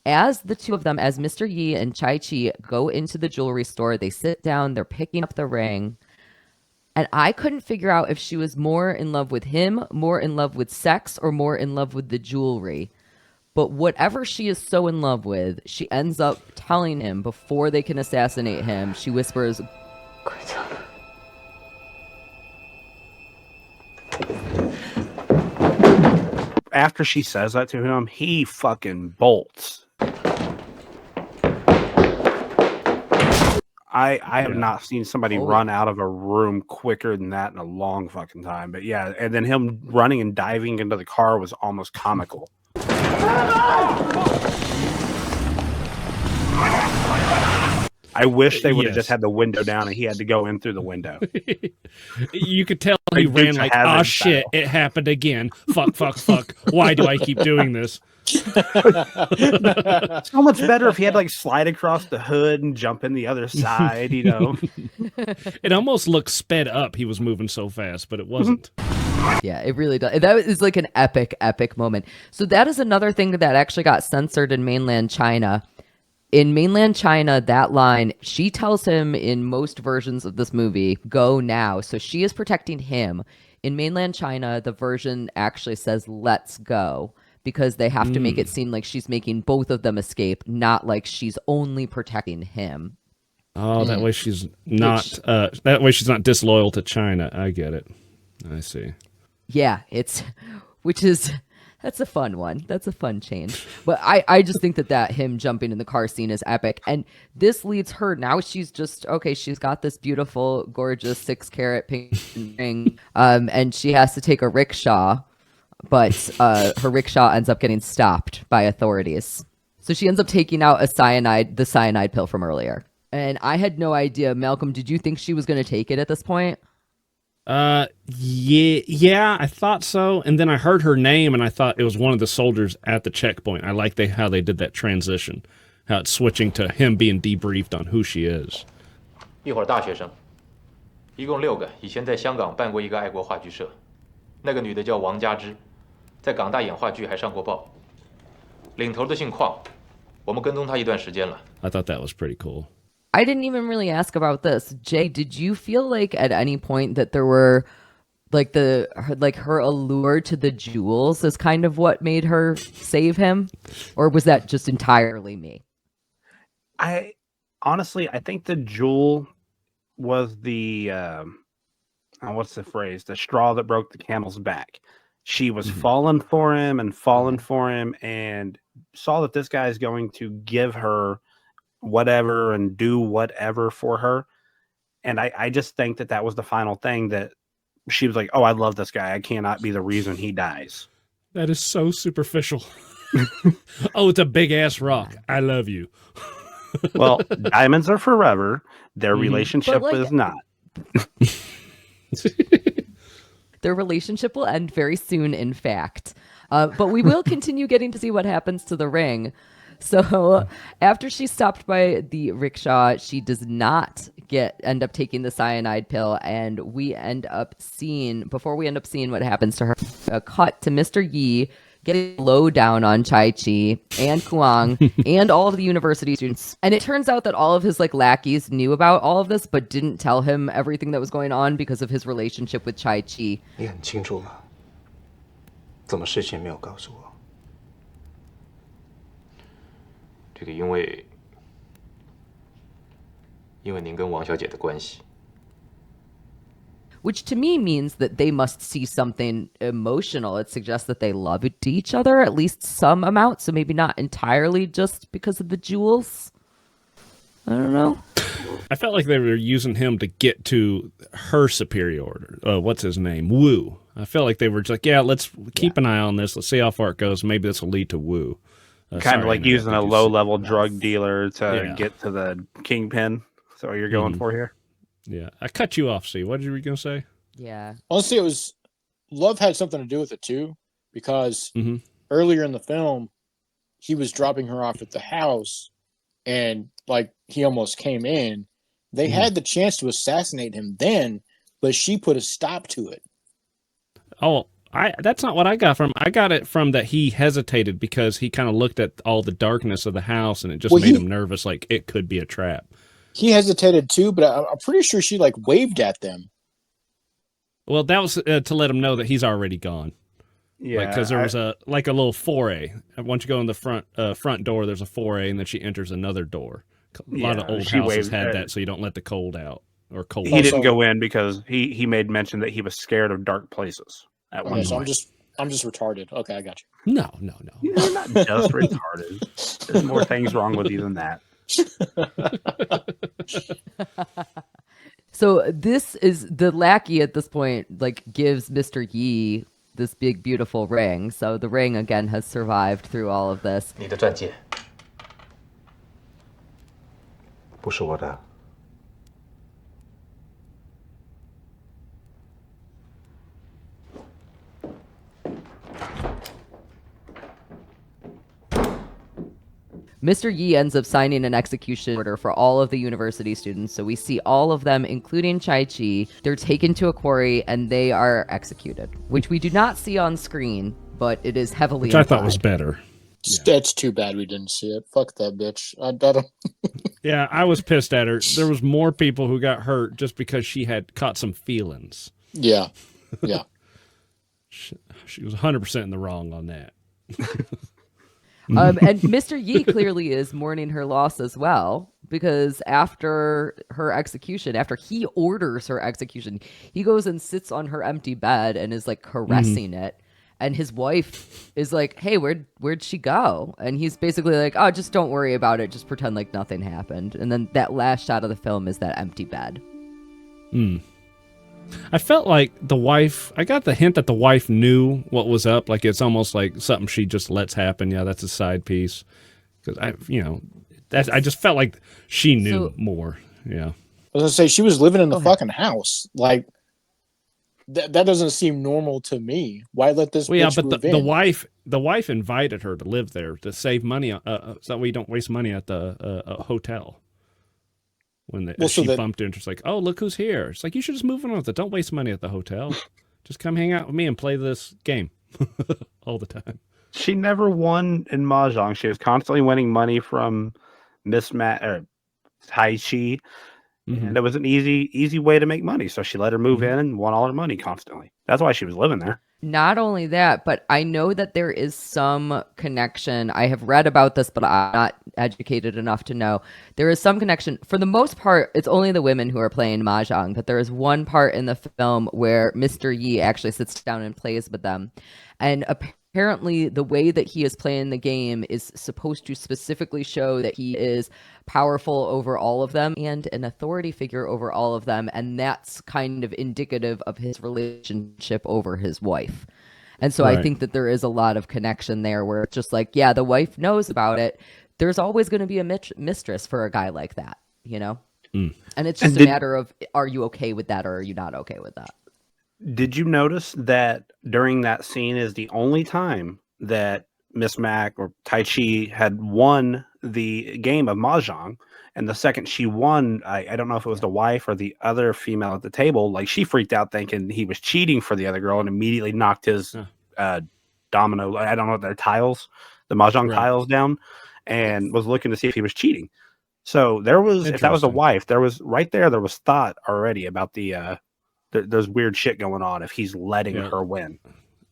as the two of them, as Mr. Yi and Chai-Chi go into the jewelry store, they sit down, they're picking up the ring. And I couldn't figure out if she was more in love with him, more in love with sex, or more in love with the jewelry. But whatever she is so in love with, she ends up telling him before they can assassinate him. She whispers,
after she says that to him, he fucking bolts. I have not seen somebody run out of a room quicker than that in a long fucking time. But yeah, and then him running and diving into the car was almost comical. I wish they would have just had the window down and he had to go in through the window.
You could tell he ran like, oh shit, it happened again. Fuck. Why do I keep doing this?
So much better if he had to slide across the hood and jump in the other side,
It almost looked sped up. He was moving so fast, but it wasn't.
Yeah, it really does. That is like an epic moment. So that is another thing that actually got censored in mainland China. In mainland China, that line, she tells him in most versions of this movie, go now. So she is protecting him. In mainland China, the version actually says, let's go, because they have to make it seem like she's making both of them escape, not like she's only protecting him.
Oh, that way she's not. That way she's not disloyal to China. I get it. I see.
Yeah, that's a fun one. That's a fun change. But I just think that him jumping in the car scene is epic. And this leads her, now she's just, okay, she's got this beautiful, gorgeous 6-carat pink ring. And she has to take a rickshaw, but her rickshaw ends up getting stopped by authorities. So she ends up taking out the cyanide pill from earlier. And I had no idea. Malcolm, did you think she was going to take it at this point?
Yeah, I thought so. And then I heard her name and I thought it was one of the soldiers at the checkpoint. I like how they did that transition, how it's switching to him being debriefed on who she is.
一会儿大学生，一共6个，以前在香港办过一个爱国话剧社，那个女的叫王佳芝，在港大演话剧还上过报。领头的姓邝，我们跟踪她一段时间了。
I thought that was pretty cool.
I didn't even really ask about this. Jay, did you feel like at any point that there were like her allure to the jewels is kind of what made her save him? Or was that just entirely me?
I think the jewel was the what's the phrase? The straw that broke the camel's back. She was falling for him and saw that this guy is going to give her whatever and do whatever for her. And I just think that was the final thing, that she was like, oh, I love this guy. I cannot be the reason he dies.
That is so superficial. Oh, it's a big ass rock. I love you.
Well, diamonds are forever. Their relationship is not.
Their relationship will end very soon, in fact. But we will continue getting to see what happens to the ring. So after she's stopped by the rickshaw, she does not end up taking the cyanide pill, and before we end up seeing what happens to her, a cut to Mr. Yi getting low down on Chai-Chi and Kuang and all of the university students. And it turns out that all of his lackeys knew about all of this, but didn't tell him everything that was going on because of his relationship with Chai-Chi.
你很清楚吗？怎么事情没有告诉我？
这个因为您跟王小姐的关系。
Which to me means that they must see something emotional. It suggests that they loved each other, at least some amount. So maybe not entirely just because of the jewels. I don't know.
I felt like they were using him to get to her superior. What's his name? Wu. I felt like they were just like, yeah, let's keep an eye on this. Let's see how far it goes. Maybe this will lead to Wu.
Kind of like using a low-level drug dealer to get to the kingpin. So you're going for here?
Yeah. I cut you off, C. What were you going to say?
Yeah.
Honestly, love had something to do with it too, because earlier in the film, he was dropping her off at the house and he almost came in. They had the chance to assassinate him then, but she put a stop to it.
Oh, that's not what I got from. I got it from that he hesitated because he kind of looked at all the darkness of the house and it just made him nervous, like it could be a trap. He
hesitated too, but I'm pretty sure she waved at them.
Well, that was to let him know that he's already gone.
Yeah,
because there was a little foray. Once you go in the front door, there's a foray, and then she enters another door. A lot of old houses had that, so you don't let the cold out or cold.
He didn't go in because he made mention that he was scared of dark places at one point.
So I'm just retarded. Okay, I got you.
No.
You're not just retarded. There's more things wrong with you than that.
So this is the lackey at this point, gives Mr. Yi this big, beautiful ring. So the ring, again, has survived through all of this.
你的钻戒
不是我的。
Mr. Yi ends up signing an execution order for all of the university students. So we see all of them, including Chai-Chi. They're taken to a quarry and they are executed, which we do not see on screen, but it is heavily
implied. Which I thought was better.
Yeah. That's too bad we didn't see it. Fuck that bitch. I don't.
Yeah, I was pissed at her. There was more people who got hurt just because she had caught some feelings.
Yeah.
She was 100% in the wrong on that.
And Mr. Yi clearly is mourning her loss as well, because after her execution, after he orders her execution, he goes and sits on her empty bed and is like caressing it. And his wife is like, hey, where'd she go? And he's basically like, oh, just don't worry about it. Just pretend like nothing happened. And then that last shot of the film is that empty bed.
I felt like I got the hint that the wife knew what was up. Like it's almost like something she just lets happen. Yeah, that's a side piece. Because I just felt like she knew more. Yeah.
I was gonna say she was living in the fucking house. Like that doesn't seem normal to me. Why let this?
Well, yeah,
bitch
but
move in?
the wife invited her to live there to save money, so we don't waste money at the hotel. When she bumped into, it's like, oh, look who's here. It's like, you should just move on with it. Don't waste money at the hotel. Just come hang out with me and play this game all the time.
She never won in Mahjong. She was constantly winning money from Tai Chi. And it was an easy way to make money. So she let her move in and won all her money constantly. That's why she was living there.
Not only that, but I know that there is some connection. I have read about this, but I'm not educated enough to know. There is some connection. For the most part, it's only the women who are playing Mahjong, but there is one part in the film where Mr. Yi actually sits down and plays with them. And apparently the way that he is playing the game is supposed to specifically show that he is powerful over all of them and an authority figure over all of them. And that's kind of indicative of his relationship over his wife. And so I think that there is a lot of connection there where it's just like, yeah, the wife knows about it. There's always going to be a mistress for a guy like that, you know? And it's just a matter of, are you okay with that or are you not okay with that?
Did you notice that during that scene is the only time that Miss Mac or Tai Chi had won the game of Mahjong? And the second she won, I don't know if it was the wife or the other female at the table, like she freaked out thinking he was cheating for the other girl and immediately knocked his domino, I don't know, their tiles, the Mahjong tiles down, and was looking to see if he was cheating. So there was, if that was a wife, there was thought already about there's weird shit going on if he's letting her win.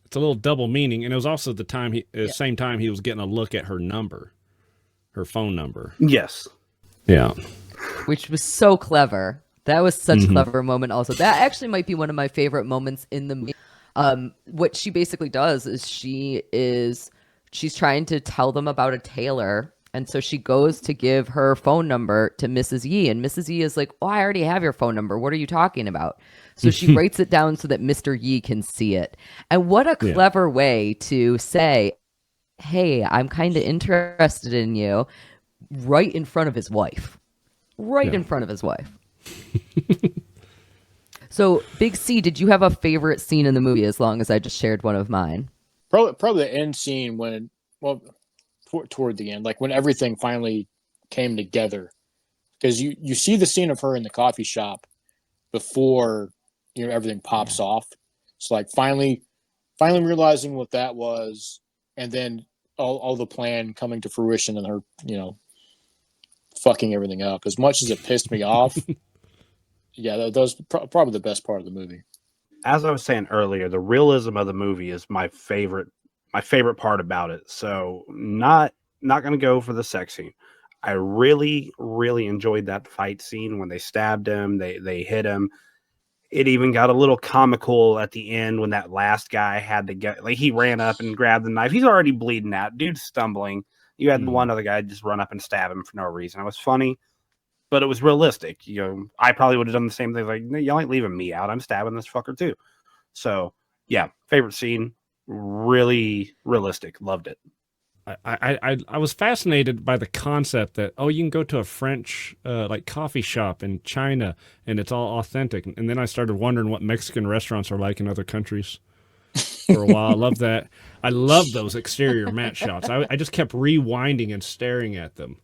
It's a little double meaning, and it was also the same time he was getting a look at her phone number.
Yes.
Yeah.
Which was so clever. That was such a clever moment also. That actually might be one of my favorite moments in the movie. What she basically does is she's trying to tell them about a tailor. And so she goes to give her phone number to Mrs. Yi. And Mrs. Yi is like, oh, I already have your phone number. What are you talking about? So she writes it down so that Mr. Yi can see it. And what a clever way to say, hey, I'm kind of interested in you, right in front of his wife. In front of his wife. So, Big C, did you have a favorite scene in the movie as long as I just shared one of mine?
Probably the end scene toward the end, like when everything finally came together. Because you see the scene of her in the coffee shop before everything pops off. It's like finally realizing what that was, and then all the plan coming to fruition and her, fucking everything up. As much as it pissed me off, yeah, that was probably the best part of the movie.
As I was saying earlier, the realism of the movie is my favorite part about it. So not going to go for the sex scene. I really, really enjoyed that fight scene when they stabbed him, they hit him. It even got a little comical at the end when that last guy had to get, like, he ran up and grabbed the knife. He's already bleeding out. Dude's stumbling. You had one other guy just run up and stab him for no reason. It was funny, but it was realistic. I probably would have done the same thing. Like, no, y'all ain't leaving me out. I'm stabbing this fucker too. So yeah, favorite scene. Really realistic. Loved it.
I was fascinated by the concept that, you can go to a French like coffee shop in China and it's all authentic. And then I started wondering what Mexican restaurants are like in other countries for a while. I love that. I love those exterior matte shots. I just kept rewinding and staring at them.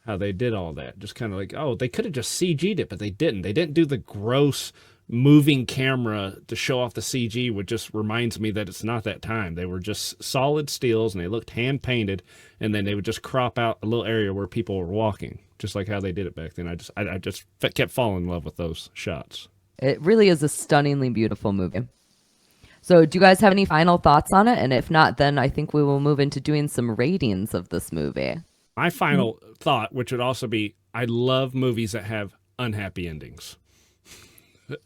How they did all that. Just kind of like, they could have just CG'd it, but they didn't. They didn't do the gross moving camera to show off the CG, which just reminds me that it's not that time. They were just solid steels and they looked hand painted, and then they would just crop out a little area where people were walking, just like how they did it back then. I just kept falling in love with those shots.
It really is a stunningly beautiful movie. So do you guys have any final thoughts on it? And if not, then I think we will move into doing some ratings of this movie.
My final thought, which would also be, I love movies that have unhappy endings.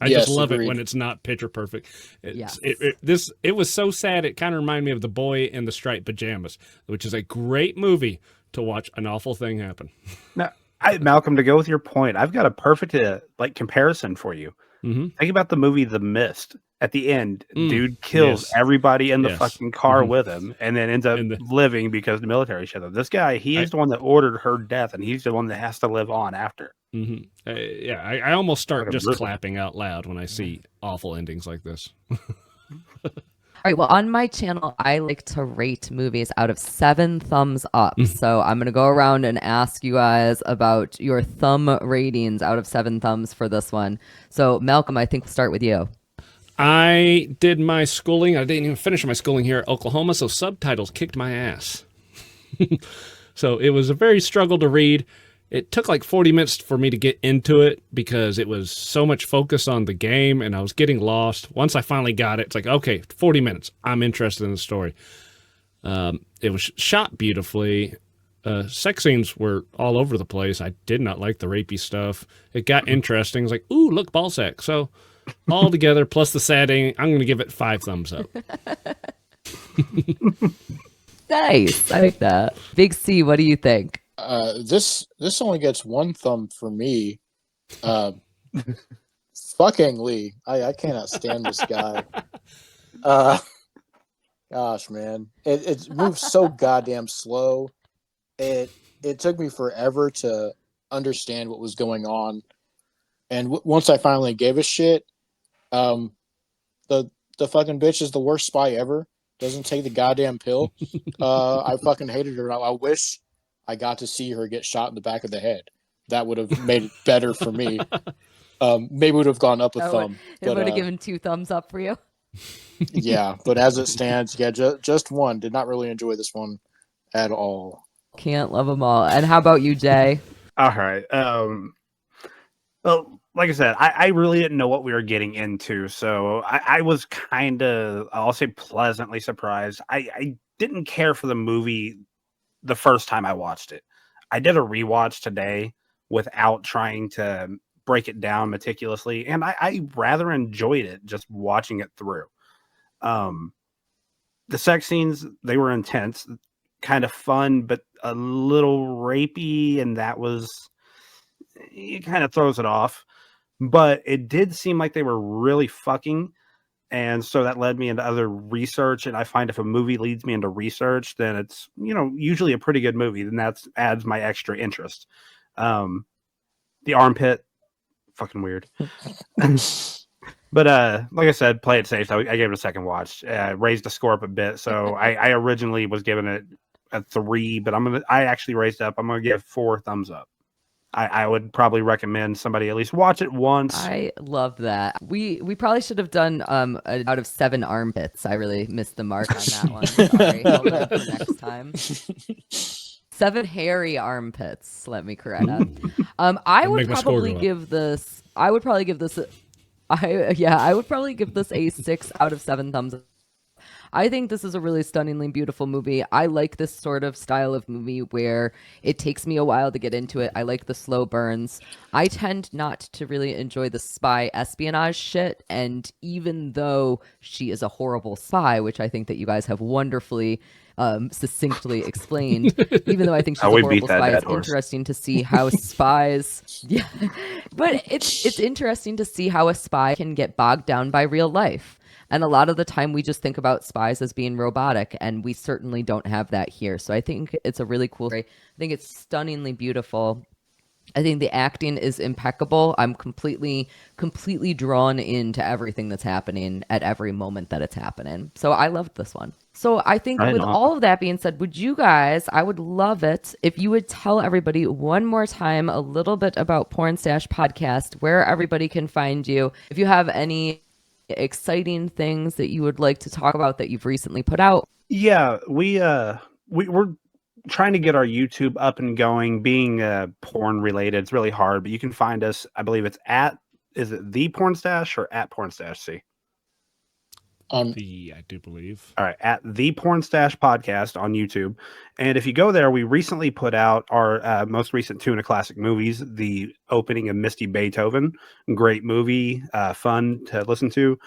I
Yes,
just love
agreed.
it when it's not picture perfect.
Yes.
It was so sad. It kind of reminded me of The Boy in the Striped Pajamas, which is a great movie to watch an awful thing happen.
Now, Malcolm, to go with your point, I've got a perfect comparison for you.
Mm-hmm.
Think about the movie The Mist. At the end, dude kills everybody in the fucking car with him, and then ends up living because the military shut up. This guy, he is the one that ordered her death, and he's the one that has to live on after.
Mm-hmm. I almost start
Like a
just
rhythm.
clapping out loud when I see awful endings like this.
All right, well, on my channel, I like to rate movies out of 7 thumbs up. So I'm going to go around and ask you guys about your thumb ratings out of 7 thumbs for this one. So, Malcolm, I think we'll start with you.
I did my schooling. I didn't even finish my schooling here at Oklahoma, so subtitles kicked my ass. So it was a very struggle to read. It took like 40 minutes for me to get into it because it was so much focus on the game and I was getting lost. Once I finally got it, it's like, okay, 40 minutes. I'm interested in the story. It was shot beautifully. Sex scenes were all over the place. I did not like the rapey stuff. It got interesting. It's like, ooh, look, ball sack. So all together, plus the sad ending, I'm going to give it 5 thumbs up.
Nice. I like that. Big C, what do you think?
This only gets 1 thumb for me. Fucking Lee. I cannot stand this guy. Gosh, man. It moves so goddamn slow. It took me forever to understand what was going on. And once I finally gave a shit, the fucking bitch is the worst spy ever. Doesn't take the goddamn pill. I fucking hated her. I wish I got to see her get shot in the back of the head. That would have made it better for me. Maybe would have gone up a thumb.
It would have given 2 thumbs up for you.
Yeah, but as it stands, yeah, just 1. Did not really enjoy this one at all.
Can't love them all. And how about you, Jay?
All right. Well, like I said, I really didn't know what we were getting into, so I was kind of, I'll say, pleasantly surprised. I didn't care for the movie the first time I watched it. I did a rewatch today without trying to break it down meticulously, and I rather enjoyed it just watching it through. The sex scenes, they were intense, kind of fun, but a little rapey, and that was, it kind of throws it off. But it did seem like they were really fucking, and so that led me into other research. And I find if a movie leads me into research, then it's, usually a pretty good movie. Then that adds my extra interest. The armpit, fucking weird. But like I said, play it safe. So I gave it a second watch. Raised the score up a bit. So I originally was giving it a 3, but I actually raised it up. I'm gonna give 4 thumbs up. I would probably recommend somebody at least watch it once.
I love that. We probably should have done out of 7 armpits. I really missed the mark on that one. Sorry. Hold that for next time. 7 hairy armpits. Let me correct that. I would probably give this a 6 out of 7 thumbs up. I think this is a really stunningly beautiful movie. I like this sort of style of movie where it takes me a while to get into it. I like the slow burns. I tend not to really enjoy the spy espionage shit. And even though she is a horrible spy, which I think that you guys have wonderfully succinctly explained, even though I think she's a horrible spy, it's interesting to see how spies, yeah, but it's interesting to see how a spy can get bogged down by real life. And a lot of the time we just think about spies as being robotic, and we certainly don't have that here. So I think it's a really cool story. I think it's stunningly beautiful. I think the acting is impeccable. I'm completely drawn into everything that's happening at every moment that it's happening. So I loved this one. So I think with all of that being said, I would love it if you would tell everybody one more time a little bit about Pornstache Podcast, where everybody can find you. If you have any exciting things that you would like to talk about that you've recently put out.
Yeah, we're trying to get our YouTube up and going. Being porn related, it's really hard, but you can find us. I believe it's is it the Pornstache or at Pornstache C?
I do believe.
All right, at the Pornstache Podcast on YouTube. And if you go there, we recently put out our most recent Tuna Classic Movies, the opening of Misty Beethoven. Great movie, fun to listen to.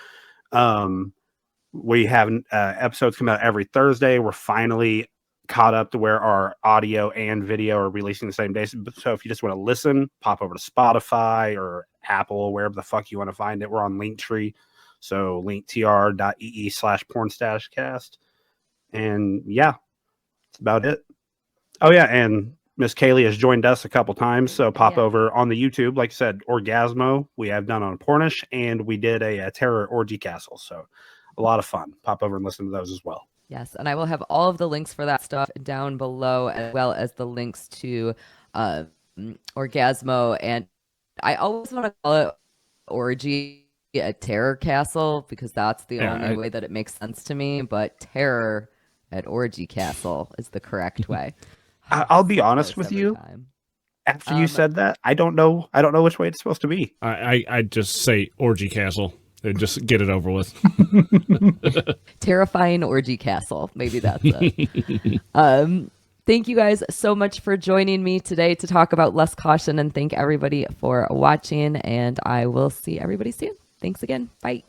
We have episodes come out every Thursday. We're finally caught up to where our audio and video are releasing the same day. So if you just want to listen, pop over to Spotify or Apple, wherever the fuck you want to find it. We're on Linktree. So linktr.ee/pornstachecast. And yeah, that's about it. Oh yeah, and Miss Kaylee has joined us a couple times. So pop over on the YouTube. Like I said, Orgazmo, we have done on Pornish, and we did a terror orgy castle. So a lot of fun. Pop over and listen to those as well.
Yes, and I will have all of the links for that stuff down below, as well as the links to Orgazmo. And I always want to call it Orgy a terror castle because that's the only way that it makes sense to me, but terror at Orgy Castle is the correct way.
I'll be honest with you. After you said that, I don't know which way it's supposed to be.
I just say Orgy Castle and just get it over with.
Terrifying Orgy Castle. Maybe that's it. Thank you guys so much for joining me today to talk about Lust Caution, and thank everybody for watching, and I will see everybody soon. Thanks again. Bye.